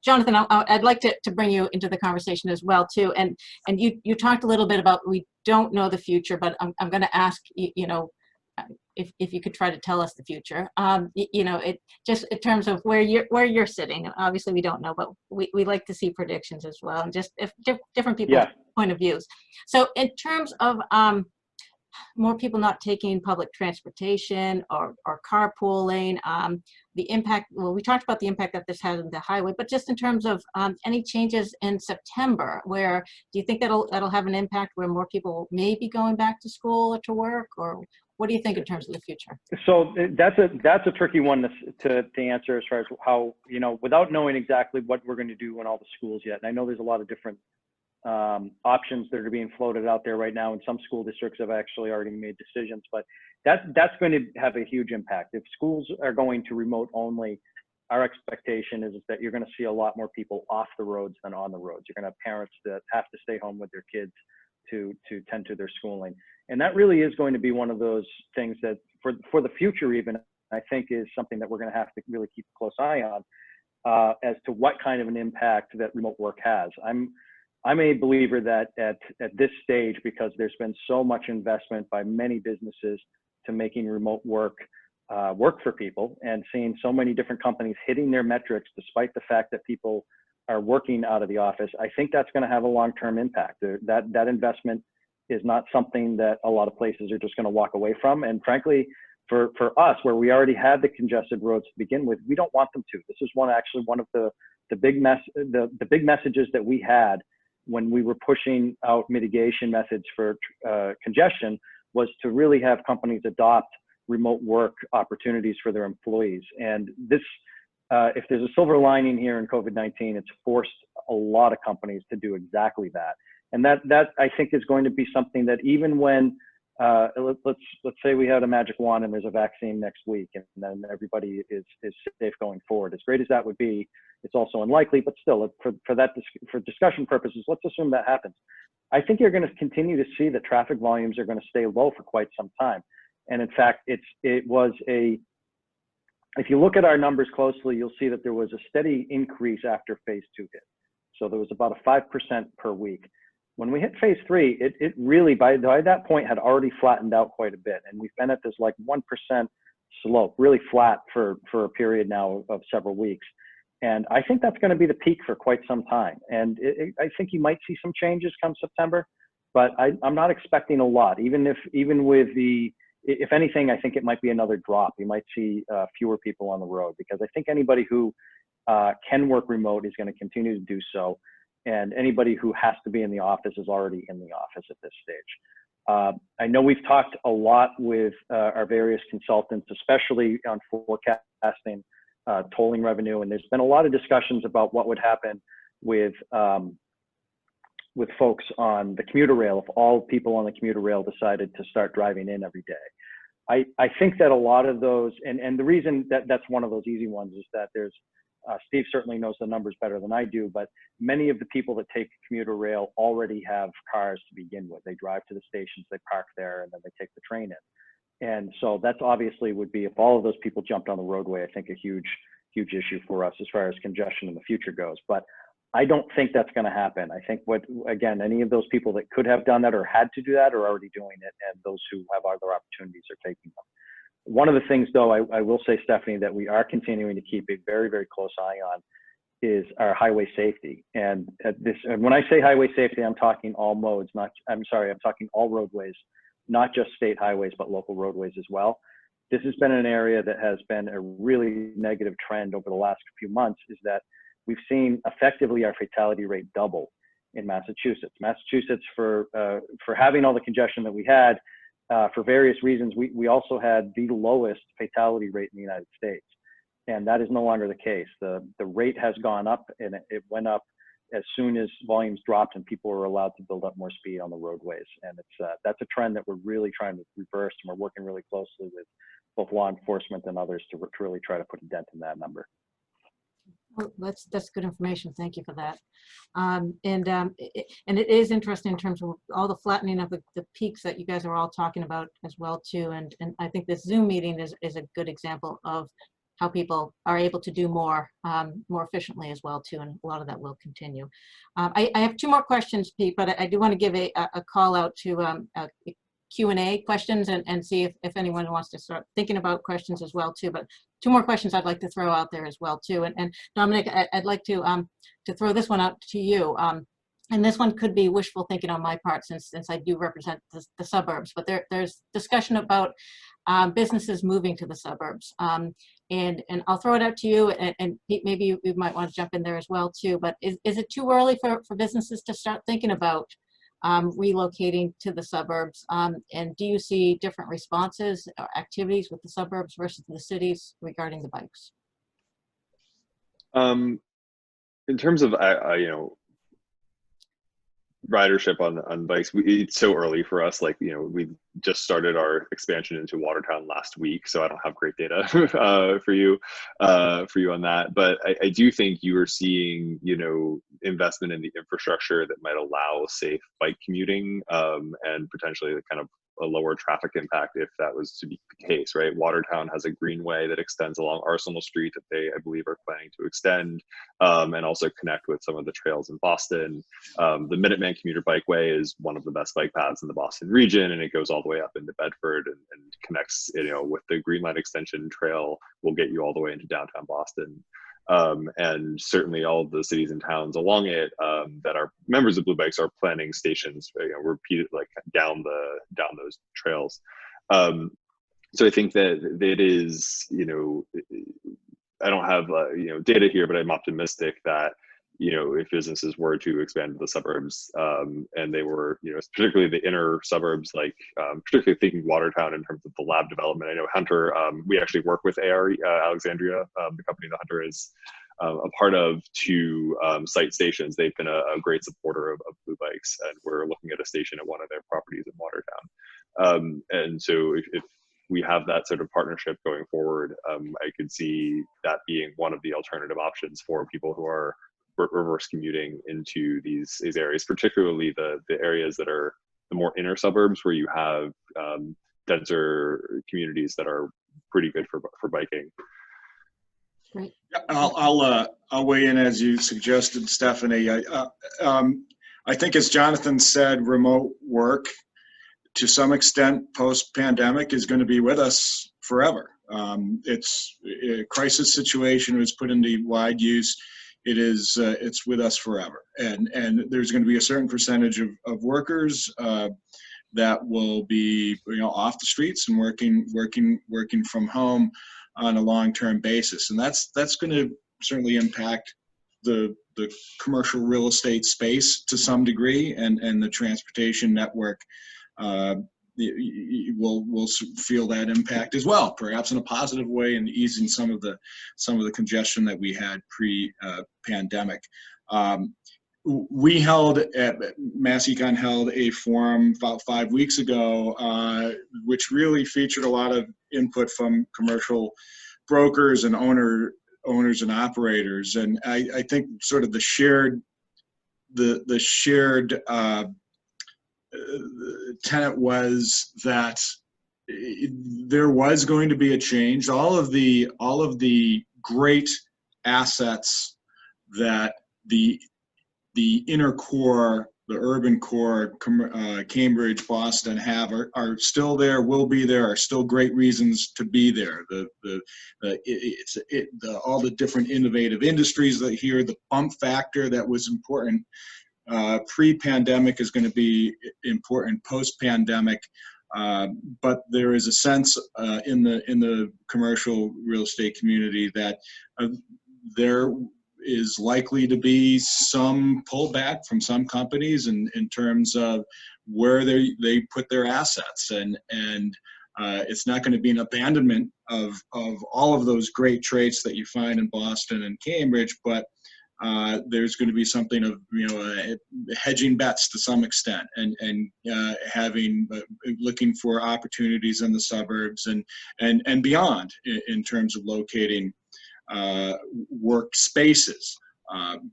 Jonathan, I'd like to bring you into the conversation as well too. And you talked a little bit about we don't know the future, but I'm going to ask if you could try to tell us the future. It just in terms of where you're sitting. Obviously, we don't know, but we like to see predictions as well, and just if different people's point of views. So in terms of more people not taking public transportation or carpooling, the impact, well, we talked about the impact that this has on the highway, but just in terms of any changes in September, where do you think that'll have an impact where more people may be going back to school or to work, or what do you think in terms of the future? So that's a tricky one to answer as far as how, without knowing exactly what we're going to do in all the schools yet. And I know there's a lot of different options that are being floated out there right now, and some school districts have actually already made decisions, but that's going to have a huge impact. If schools are going to remote only, our expectation is that you're going to see a lot more people off the roads than on the roads. You're going to have parents that have to stay home with their kids to tend to their schooling. And that really is going to be one of those things that for the future even, I think is something that we're going to have to really keep a close eye on as to what kind of an impact that remote work has. I'm a believer that at this stage, because there's been so much investment by many businesses to making remote work work for people, and seeing so many different companies hitting their metrics despite the fact that people are working out of the office, I think that's going to have a long-term impact. That investment is not something that a lot of places are just going to walk away from. And frankly, for us, where we already had the congested roads to begin with, we don't want them to. This is one of the big messages that we had when we were pushing out mitigation methods for congestion, was to really have companies adopt remote work opportunities for their employees. And this, if there's a silver lining here in COVID-19, it's forced a lot of companies to do exactly that. And that I think is going to be something that even when, let's say we had a magic wand and there's a vaccine next week, and then everybody is safe going forward. As great as that would be, it's also unlikely, but still, for discussion purposes, let's assume that happens. I think you're going to continue to see that traffic volumes are going to stay low for quite some time. And in fact, if you look at our numbers closely, you'll see that there was a steady increase after phase 2 hit. So there was about a 5% per week. When we hit phase 3, it really, by that point, had already flattened out quite a bit. And we've been at this like 1% slope, really flat for a period now of several weeks. And I think that's going to be the peak for quite some time. And I think you might see some changes come September, but I'm not expecting a lot. If anything, I think it might be another drop. You might see fewer people on the road, because I think anybody who can work remote is going to continue to do so. And anybody who has to be in the office is already in the office at this stage. I know we've talked a lot with our various consultants, especially on forecasting tolling revenue. And there's been a lot of discussions about what would happen with with folks on the commuter rail if all people on the commuter rail decided to start driving in every day. I think that a lot of those, and the reason that that's one of those easy ones is that there's, Steve certainly knows the numbers better than I do, but many of the people that take commuter rail already have cars to begin with. They drive to the stations, they park there, and then they take the train in. And so that's obviously would be, if all of those people jumped on the roadway, I think a huge issue for us as far as congestion in the future goes. But I don't think that's going to happen. I think again, any of those people that could have done that or had to do that are already doing it, and those who have other opportunities are taking them. One of the things, though, I will say, Stephanie, that we are continuing to keep a very, very close eye on is our highway safety. And when I say highway safety, I'm talking all modes, I'm talking all roadways, not just state highways, but local roadways as well. This has been an area that has been a really negative trend over the last few months, is that we've seen effectively our fatality rate double in Massachusetts. Massachusetts, for having all the congestion that we had, for various reasons, we also had the lowest fatality rate in the United States. And that is no longer the case. The rate has gone up, and it went up as soon as volumes dropped and people were allowed to build up more speed on the roadways. And that's a trend that we're really trying to reverse, and we're working really closely with both law enforcement and others to really try to put a dent in that number. Well, that's good information. Thank you for that. And it is interesting in terms of all the flattening of the peaks that you guys are all talking about as well too. And I think this Zoom meeting is a good example of how people are able to do more efficiently as well too. And a lot of that will continue. I have two more questions, Pete, but I do want to give a call out to Q&A questions and see if anyone wants to start thinking about questions as well too. But two more questions I'd like to throw out there as well too. And Dominic, I'd like to throw this one out to you. And this one could be wishful thinking on my part, since I do represent the suburbs. But there's discussion about businesses moving to the suburbs. And I'll throw it out to you, and Pete, maybe you might want to jump in there as well too. But is it too early for businesses to start thinking about relocating to the suburbs? And do you see different responses or activities with the suburbs versus the cities regarding the bikes? In terms of ridership on bikes, it's so early for us. Like, we just started our expansion into Watertown last week, so I don't have great data for you on that. But I do think you are seeing, investment in the infrastructure that might allow safe bike commuting, and potentially kind of a lower traffic impact if that was to be the case, right? Watertown has a greenway that extends along Arsenal Street that they, I believe, are planning to extend, and also connect with some of the trails in Boston. The Minuteman Commuter Bikeway is one of the best bike paths in the Boston region, and it goes all the way up into Bedford and connects, with the Green Line Extension Trail, will get you all the way into downtown Boston. And certainly all of the cities and towns along it that are members of Blue Bikes are planning stations, repeated, like down those trails. So I think that it is, I don't have data here, but I'm optimistic that if businesses were to expand to the suburbs, and they were, particularly the inner suburbs, like particularly thinking Watertown in terms of the lab development. I know Hunter, we actually work with Alexandria, the company that Hunter is a part of, to site stations. They've been a great supporter of Blue Bikes, and we're looking at a station at one of their properties in Watertown. And so if we have that sort of partnership going forward, I could see that being one of the alternative options for people who are reverse commuting into these areas, particularly the areas that are the more inner suburbs, where you have denser communities that are pretty good for biking. Great. I'll weigh in as you suggested, Stephanie. I think, as Jonathan said, remote work to some extent post-pandemic is going to be with us forever. It's a crisis situation. It was put into wide use. It's with us forever, and there's going to be a certain percentage of workers that will be off the streets and working from home on a long-term basis, and that's going to certainly impact the commercial real estate space to some degree, and the transportation network will feel that impact as well, perhaps in a positive way, and easing some of the congestion that we had pre-pandemic. we held at MassEcon held a forum about 5 weeks ago, which really featured a lot of input from commercial brokers and owners and operators. And I think sort of the shared tenet was that there was going to be a change. All of the great assets that the inner core, the urban core, Cambridge, Boston have are still there, will be there, are still great reasons to be there. All the different innovative industries that here, the bump factor that was important pre-pandemic is going to be important post-pandemic. But there is a sense in the commercial real estate community that there is likely to be some pullback from some companies in terms of where they put their assets, and it's not going to be an abandonment of all of those great traits that you find in Boston and Cambridge, but there's going to be something of hedging bets to some extent, and looking for opportunities in the suburbs and beyond in terms of locating workspaces.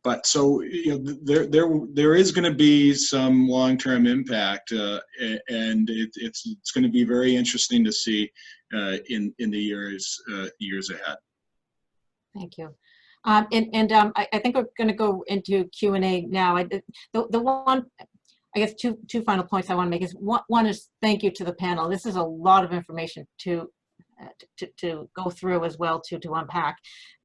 But so there is going to be some long-term impact, and it's going to be very interesting to see in the years ahead. Thank you. I think we're going to go into Q&A now. The one, I guess, two final points I want to make is one is thank you to the panel. This is a lot of information to go through as well, to unpack,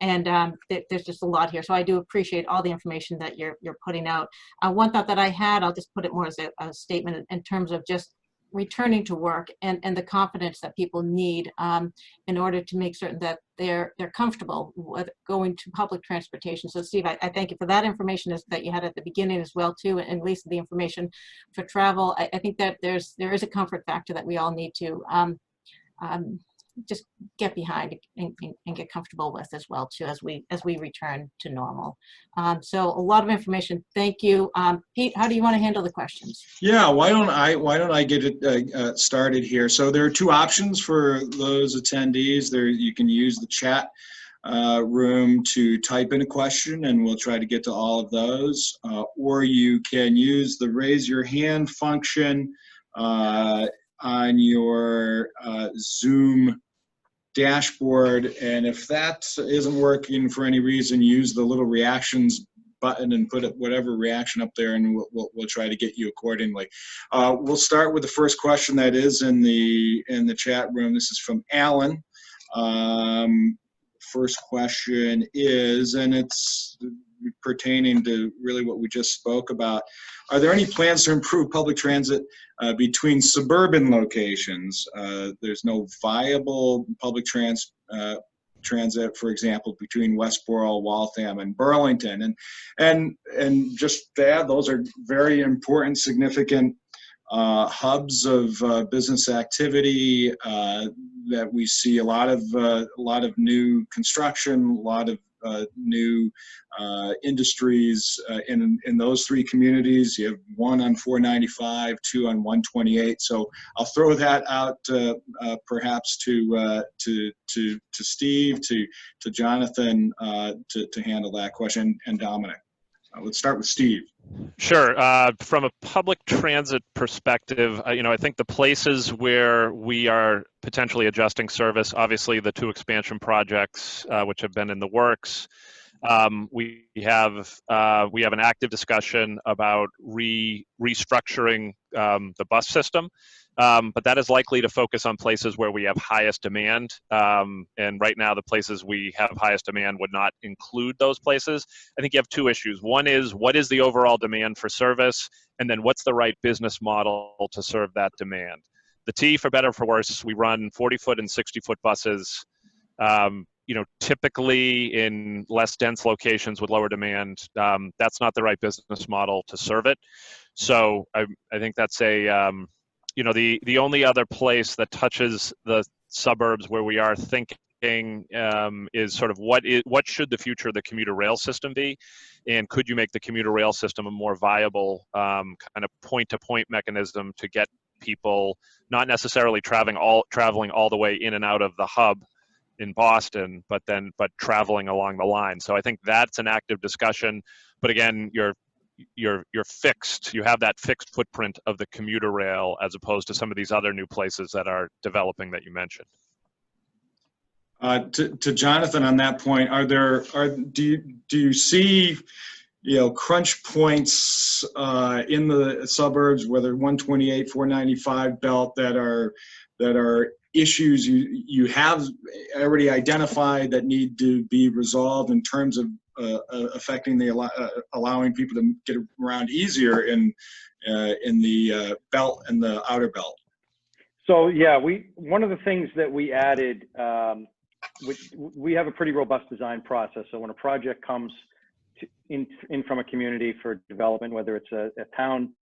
and there's just a lot here. So I do appreciate all the information that you're putting out. One thought that I had, I'll just put it more as a statement in terms of just returning to work and the confidence that people need in order to make certain that they're comfortable with going to public transportation. So Steve, I thank you for that information that you had at the beginning as well too, and Lisa, the information for travel. I think that there is a comfort factor that we all need to just get behind and get comfortable with as well too, as we return to normal. So a lot of information. Thank you. Pete, how do you want to handle the questions? Yeah, why don't I get it started here? So there are two options for those attendees. You can use the chat room to type in a question, and we'll try to get to all of those. Or you can use the raise your hand function on your Zoom dashboard, and if that isn't working for any reason, use the little reactions button and put whatever reaction up there, and we'll try to get you accordingly. We'll start with the first question that is in the chat room. This is from Alan. First question is, and it's pertaining to really what we just spoke about, are there any plans to improve public transit between suburban locations? There's no viable public transit, for example, between Westboro, Waltham, and Burlington. And just to add, those are very important, significant hubs of business activity that we see a lot of new construction, a lot of new industries in those three communities. You have one on 495, two on 128. So I'll throw that out perhaps to Steve, to Jonathan to handle that question, and Dominic. Let's start with Steve. Sure. From a public transit perspective, I think the places where we are potentially adjusting service, obviously the two expansion projects which have been in the works. We have an active discussion about restructuring the bus system. But that is likely to focus on places where we have highest demand. And right now, the places we have highest demand would not include those places. I think you have two issues. One is, what is the overall demand for service? And then what's the right business model to serve that demand? The T, for better or for worse, we run 40-foot and 60-foot buses. Typically in less dense locations with lower demand, that's not the right business model to serve it. So I think that's the only other place that touches the suburbs where we are thinking is sort of what should the future of the commuter rail system be, and could you make the commuter rail system a more viable kind of point-to-point mechanism to get people not necessarily traveling all the way in and out of the hub in Boston, but traveling along the line. So I think that's an active discussion. But again, you're fixed. You have that fixed footprint of the commuter rail as opposed to some of these other new places that are developing that you mentioned. To Jonathan on that point, do you see, crunch points in the suburbs, whether 128, 495 belt, that are issues you have already identified that need to be resolved in terms of affecting allowing people to get around easier in the belt and the outer belt? So yeah, one of the things that we added, we have a pretty robust design process. So when a project comes in from a community for development, whether it's a town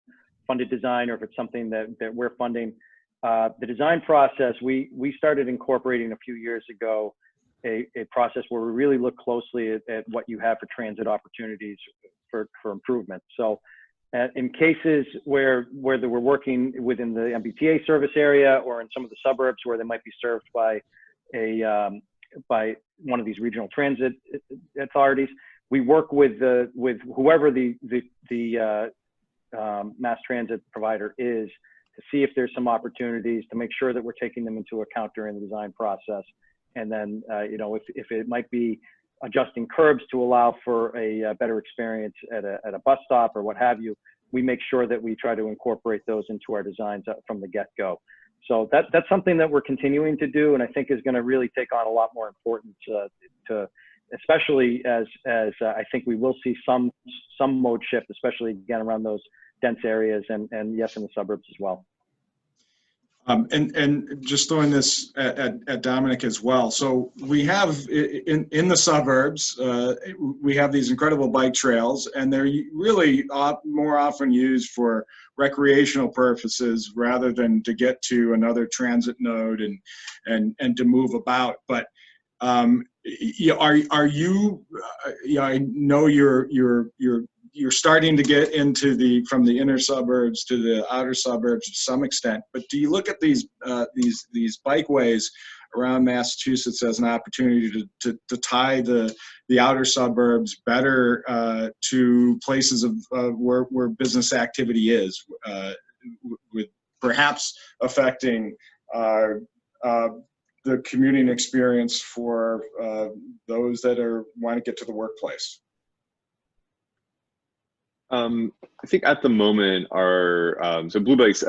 funded design or if it's something that we're funding, the design process, we started incorporating a few years ago a process where we really look closely at what you have for transit opportunities for improvement. So in cases where we're working within the MBTA service area or in some of the suburbs where they might be served by one of these regional transit authorities, we work with whoever the mass transit provider is to see if there's some opportunities to make sure that we're taking them into account during the design process. And then, if it might be adjusting curbs to allow for a better experience at a bus stop or what have you, we make sure that we try to incorporate those into our designs from the get-go. So that's something that we're continuing to do, and I think is going to really take on a lot more importance especially as I think we will see some mode shift, especially again around those dense areas and yes, in the suburbs as well. And just throwing this at Dominic as well. So we have in the suburbs, we have these incredible bike trails, and they're really more often used for recreational purposes rather than to get to another transit node and to move about. But are you? I know you're starting to get into from the inner suburbs to the outer suburbs to some extent, but do you look at these bikeways around Massachusetts as an opportunity to tie the outer suburbs better to places of where business activity is, with perhaps affecting the commuting experience for those that want to get to the workplace? I think at the moment so Blue Bikes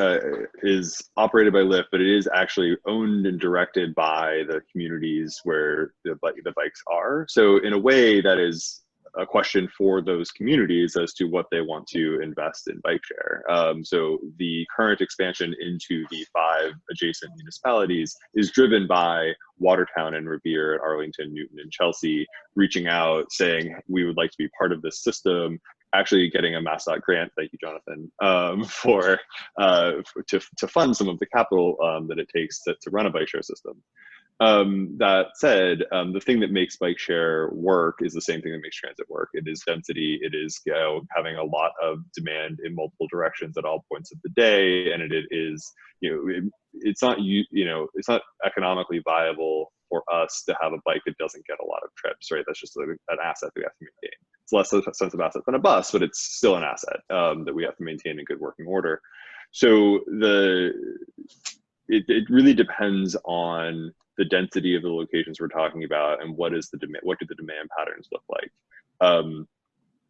is operated by Lyft, but it is actually owned and directed by the communities where the bikes are. So in a way, that is a question for those communities as to what they want to invest in bike share. So the current expansion into the 5 adjacent municipalities is driven by Watertown and Revere, Arlington, Newton, and Chelsea reaching out saying, we would like to be part of this system, actually getting a MassDOT grant, thank you, Jonathan, to fund some of the capital that it takes to run a bike share system. That said, the thing that makes bike share work is the same thing that makes transit work. It is density. It is having a lot of demand in multiple directions at all points of the day, and it is it's not economically viable for us to have a bike that doesn't get a lot of trips, right? That's just an asset that we have to maintain. It's less of a sensitive asset than a bus, but it's still an asset that we have to maintain in good working order. So it really depends on the density of the locations we're talking about and what do the demand patterns look like.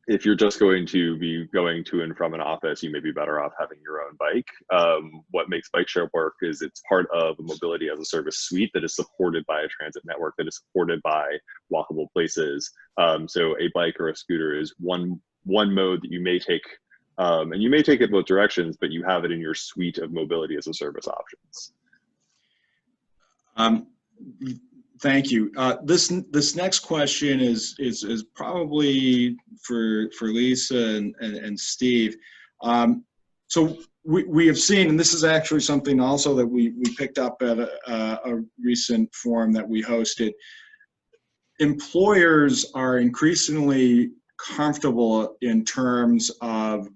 If you're just going to be going to and from an office, you may be better off having your own bike. What makes bike share work is it's part of a mobility as a service suite that is supported by a transit network, that is supported by walkable places. So a bike or a scooter is one mode that you may take, and you may take it both directions, but you have it in your suite of mobility as a service options. Thank you. This next question is probably for Lisa and Steve. So we have seen, and this is actually something also that we picked up at a recent forum that we hosted, employers are increasingly comfortable in terms of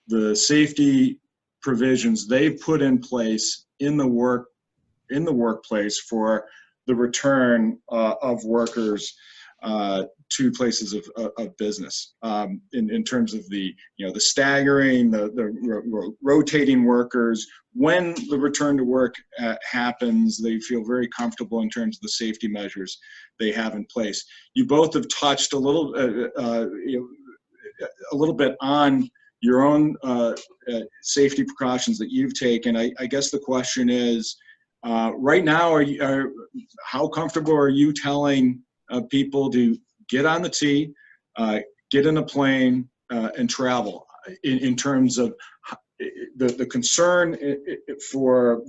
the safety provisions they've put in place in the workplace for the return of workers to places of business, in terms of the the staggering, the rotating workers. When the return to work happens, they feel very comfortable in terms of the safety measures they have in place. You both have touched a little bit on your own safety precautions that you've taken. I guess the question is, right now, how comfortable are you telling people to get on the T, get in a plane, and travel? In terms of the concern for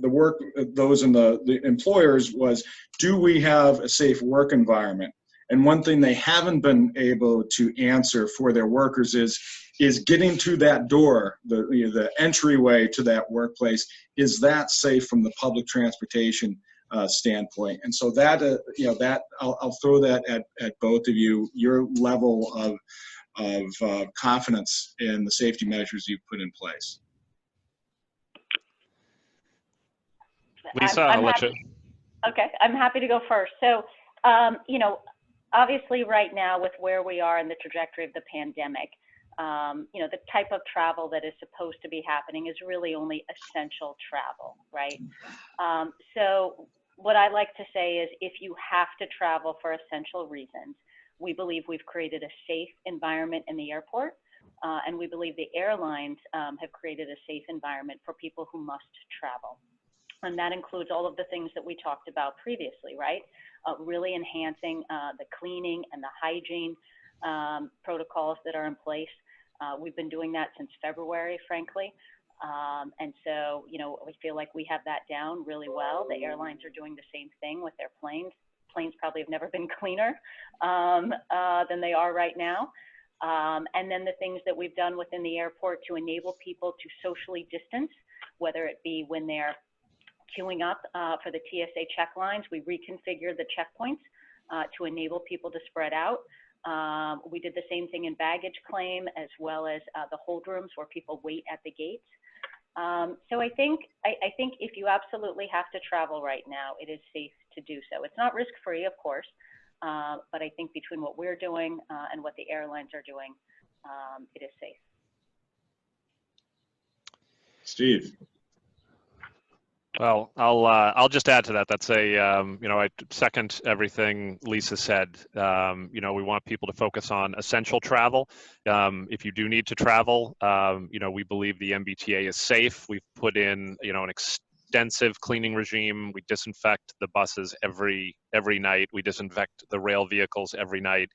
those in the employers was, do we have a safe work environment? And one thing they haven't been able to answer for their workers is getting to that door, the entryway to that workplace. Is that safe from the public transportation standpoint? And so that that I'll throw that at both of you. Your level of confidence in the safety measures you've put in place. Lisa, I'll let you. Okay, I'm happy to go first. So, obviously right now with where we are in the trajectory of the pandemic, the type of travel that is supposed to be happening is really only essential travel, right? So what I like to say is, if you have to travel for essential reasons, we believe we've created a safe environment in the airport, and we believe the airlines have created a safe environment for people who must travel. And that includes all of the things that we talked about previously, right? Really enhancing the cleaning and the hygiene protocols that are in place. We've been doing that since February, frankly. And so, we feel like we have that down really well. The airlines are doing the same thing with their planes. Planes probably have never been cleaner than they are right now. And then the things that we've done within the airport to enable people to socially distance, whether it be when they're queuing up for the TSA check lines. We reconfigured the checkpoints to enable people to spread out. We did the same thing in baggage claim, as well as the hold rooms where people wait at the gates. So I think if you absolutely have to travel right now, it is safe to do so. It's not risk-free, of course, but I think between what we're doing and what the airlines are doing, it is safe. Steve. Well, I'll just add to that. That's I second everything Lisa said. We want people to focus on essential travel. If you do need to travel, we believe the MBTA is safe. We've put in, an extensive cleaning regime. We disinfect the buses every night. We disinfect the rail vehicles every night.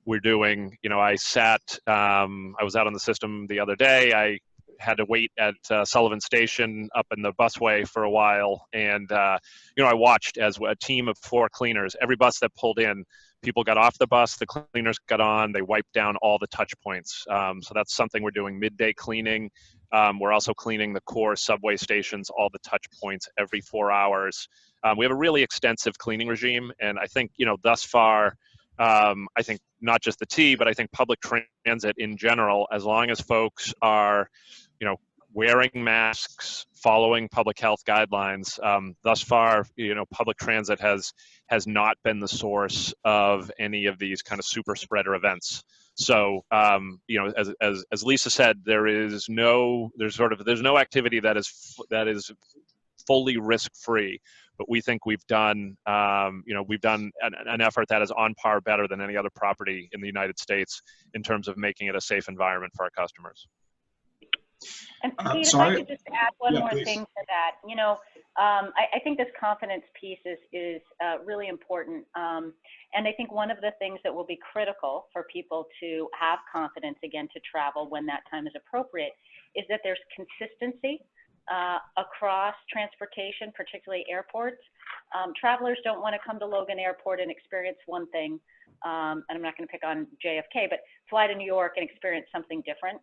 We're doing, I was out on the system the other day. I had to wait at Sullivan Station up in the busway for a while. And, I watched as a team of 4 cleaners, every bus that pulled in, people got off the bus, the cleaners got on, they wiped down all the touch points. So that's something we're doing, midday cleaning. We're also cleaning the core subway stations, all the touch points every 4 hours. We have a really extensive cleaning regime. And I think, thus far, I think not just the T, but I think public transit in general, as long as folks are, wearing masks, following public health guidelines, thus far, public transit has not been the source of any of these kind of super spreader events. So, as Lisa said, there's no activity that is fully risk-free. But we think we've done, an effort that is on par, better than any other property in the United States in terms of making it a safe environment for our customers. And Pete, if I could just add one more please. thing to that. I think this confidence piece is really important. And I think one of the things that will be critical for people to have confidence again to travel when that time is appropriate is that there's consistency across transportation, particularly airports. Travelers don't want to come to Logan Airport and experience one thing, and I'm not going to pick on JFK, but fly to New York and experience something different.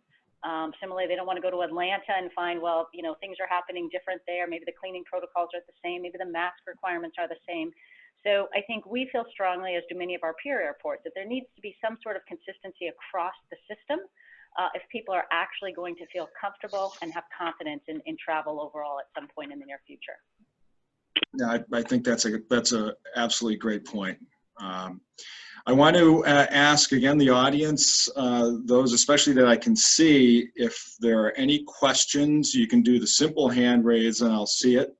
Similarly, they don't want to go to Atlanta and find, well, you know, things are happening different there. Maybe the cleaning protocols are the same. Maybe the mask requirements are the same. So I think we feel strongly, as do many of our peer airports, that there needs to be some sort of consistency across the system if people are actually going to feel comfortable and have confidence in travel overall at some point in the near future. Yeah, I think that's a absolutely great point. I want to ask again the audience, those especially that I can see, if there are any questions. You can do the simple hand raise and I'll see it.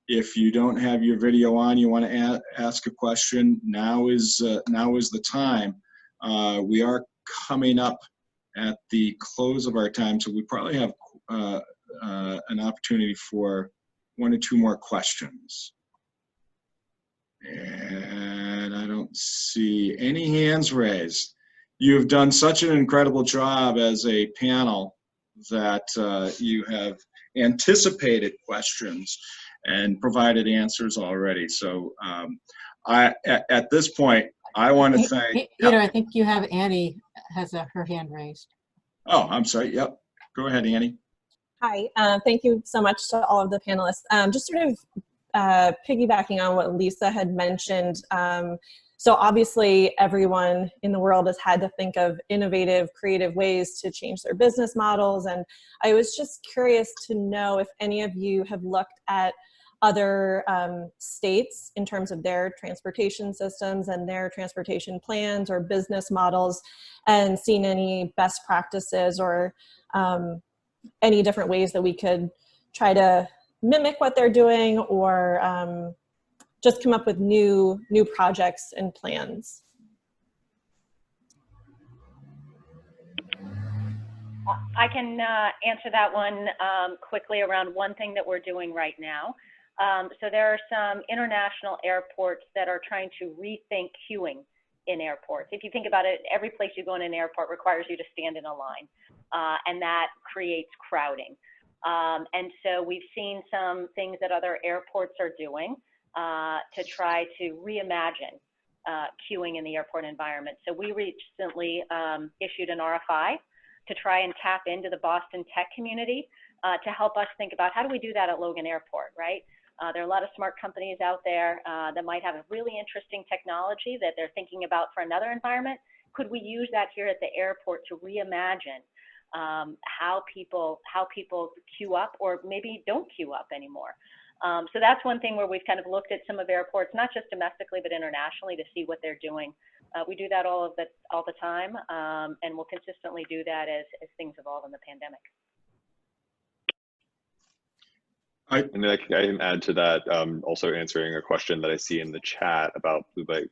If you don't have your video on, you want to ask a question, now is the time. We are coming up at the close of our time, so we probably have an opportunity for 1 or 2 more questions. And I don't see any hands raised. You've done such an incredible job as a panel that you have anticipated questions and provided answers already. So at this point, I want to thank— Peter, I think you have Annie has her hand raised. Oh, I'm sorry. Yep. Go ahead, Annie. Hi. Thank you so much to all of the panelists. Just sort of piggybacking on what Lisa had mentioned. So obviously everyone in the world has had to think of innovative, creative ways to change their business models. And I was just curious to know if any of you have looked at other states in terms of their transportation systems and their transportation plans or business models, and seen any best practices or any different ways that we could try to mimic what they're doing, or just come up with new projects and plans. I can answer that one quickly around one thing that we're doing right now. So there are some international airports that are trying to rethink queuing in airports. If you think about it, every place you go in an airport requires you to stand in a line, and that creates crowding. And so we've seen some things that other airports are doing to try to reimagine queuing in the airport environment. So we recently issued an RFI to try and tap into the Boston tech community to help us think about how do we do that at Logan Airport, right? There are a lot of smart companies out there that might have a really interesting technology that they're thinking about for another environment. Could we use that here at the airport to reimagine how people queue up, or maybe don't queue up anymore? So that's one thing where we've kind of looked at some of airports, not just domestically, but internationally, to see what they're doing. We do that all the time, and we'll consistently do that as things evolve in the pandemic. And I can add to that, also answering a question that I see in the chat about Blue Bike,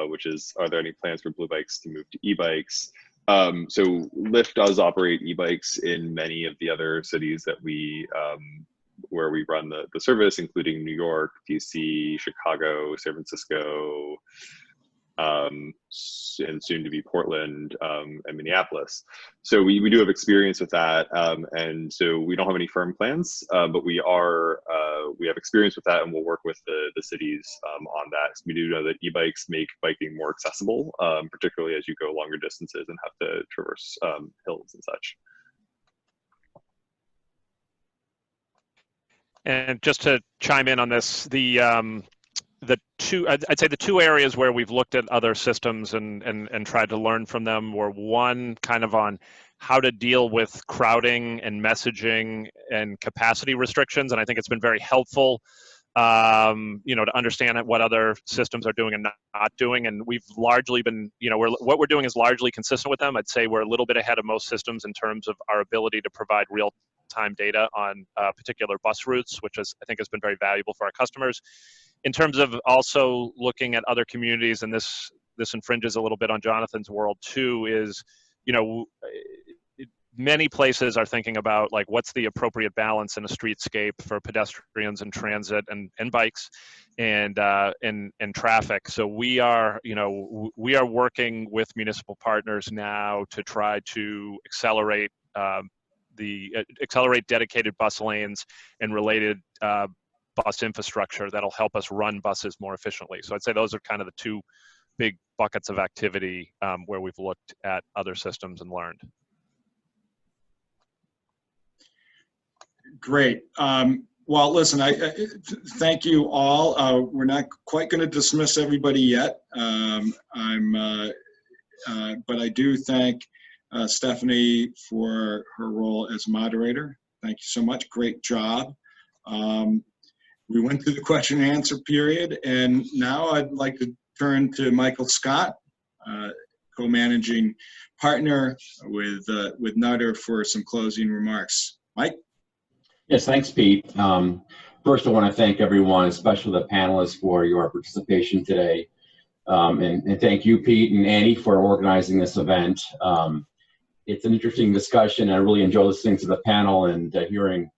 which is, are there any plans for Blue Bikes to move to e-bikes? So Lyft does operate e-bikes in many of the other cities that we, where we run the service, including New York, DC, Chicago, San Francisco, and soon to be Portland and Minneapolis. So we do have experience with that, and so we don't have any firm plans, but we have experience with that, and we'll work with the cities on that. So we do know that e-bikes make biking more accessible, particularly as you go longer distances and have to traverse hills and such. And just to chime in on this, I'd say the two areas where we've looked at other systems and tried to learn from them were, one, kind of on how to deal with crowding and messaging and capacity restrictions. And I think it's been very helpful, to understand what other systems are doing and not doing. And we've largely been, what we're doing is largely consistent with them. I'd say we're a little bit ahead of most systems in terms of our ability to provide real-time data on particular bus routes, which I think has been very valuable for our customers. In terms of also looking at other communities, and this infringes a little bit on Jonathan's world too, is, many places are thinking about, like, what's the appropriate balance in a streetscape for pedestrians and transit and bikes and traffic. So we are working with municipal partners now to try to accelerate dedicated bus lanes and related bus infrastructure that'll help us run buses more efficiently. So I'd say those are kind of the two big buckets of activity where we've looked at other systems and learned. Great. Well, listen, thank you all. We're not quite going to dismiss everybody yet. But I do thank Stephanie for her role as moderator. Thank you so much. Great job. We went through the question and answer period, and now I'd like to turn to Michael Scott, co-managing partner with Nutter, for some closing remarks. Mike? Yes, thanks, Pete. First, I want to thank everyone, especially the panelists, for your participation today. And thank you, Pete and Annie, for organizing this event. It's an interesting discussion. I really enjoy listening to the panel and hearing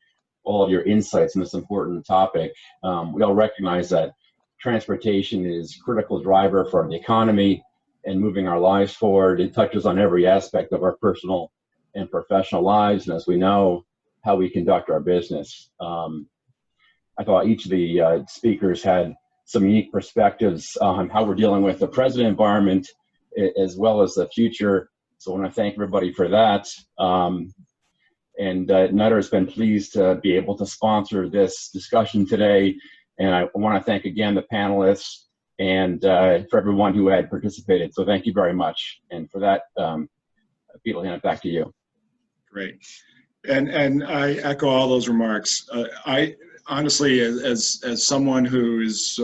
all of your insights on this important topic. We all recognize that transportation is a critical driver for the economy and moving our lives forward. It touches on every aspect of our personal and professional lives, and as we know, how we conduct our business. I thought each of the speakers had some unique perspectives on how we're dealing with the present environment as well as the future. So I want to thank everybody for that. And Nutter has been pleased to be able to sponsor this discussion today. And I want to thank again the panelists and for everyone who had participated. So thank you very much. And for that, Pete, I'll hand it back to you. Great. And I echo all those remarks. I honestly, as someone who is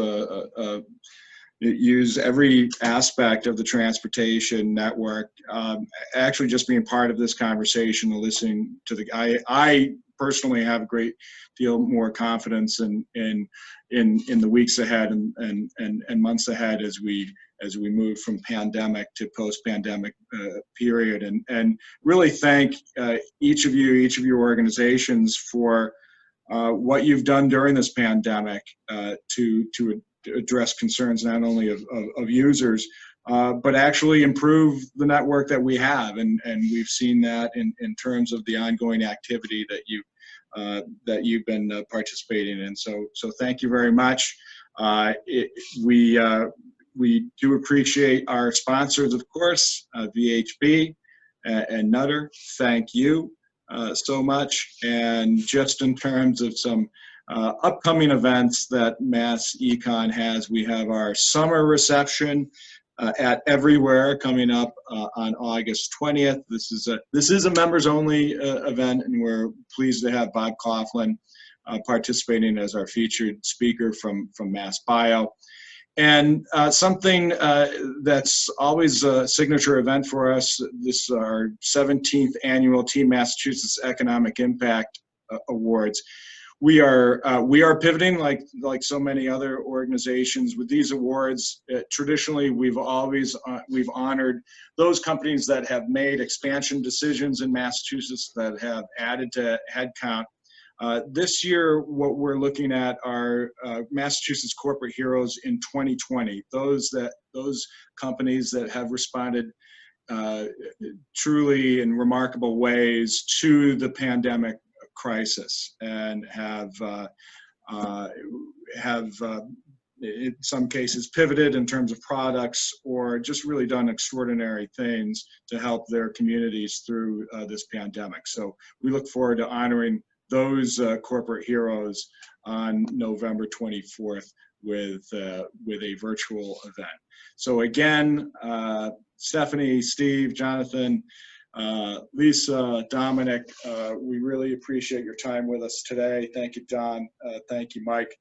use every aspect of the transportation network, actually just being part of this conversation and listening to I personally have a great deal more confidence in the weeks ahead and months ahead as we move from pandemic to post-pandemic period, and really thank each of your organizations for what you've done during this pandemic to address concerns not only of users, but actually improve the network that we have, and we've seen that in terms of the ongoing activity that you've been participating in. So thank you very much. We do appreciate our sponsors, of course, VHB and Nutter. Thank you so much. And just in terms of some upcoming events that MassEcon has, we have our summer reception at Everywhere coming up on August 20th. This is a members only event, and we're pleased to have Bob Coughlin participating as our featured speaker from MassBio. And something that's always a signature event for us, this is our 17th annual Team Massachusetts Economic Impact Awards. We are pivoting like so many other organizations with these awards. Traditionally, we've honored those companies that have made expansion decisions in Massachusetts, that have added to headcount. This year, what we're looking at are Massachusetts corporate heroes in 2020. Those companies that have responded truly in remarkable ways to the pandemic crisis, and have in some cases pivoted in terms of products, or just really done extraordinary things to help their communities through this pandemic. So we look forward to honoring those corporate heroes on November 24th with a virtual event. So again, Stephanie, Steve, Jonathan, Lisa, Dominic, we really appreciate your time with us today. Thank you, Don. Thank you, Mike.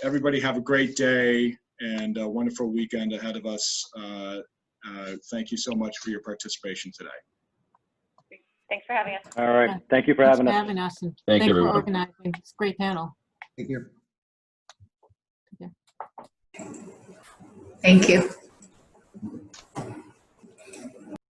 Everybody have a great day and a wonderful weekend ahead of us. Thank you so much for your participation today. Thanks for having us. All right. Thank you for having us. And Thank you, for everyone. organizing. It's a great panel. Thank you. Yeah. Thank you.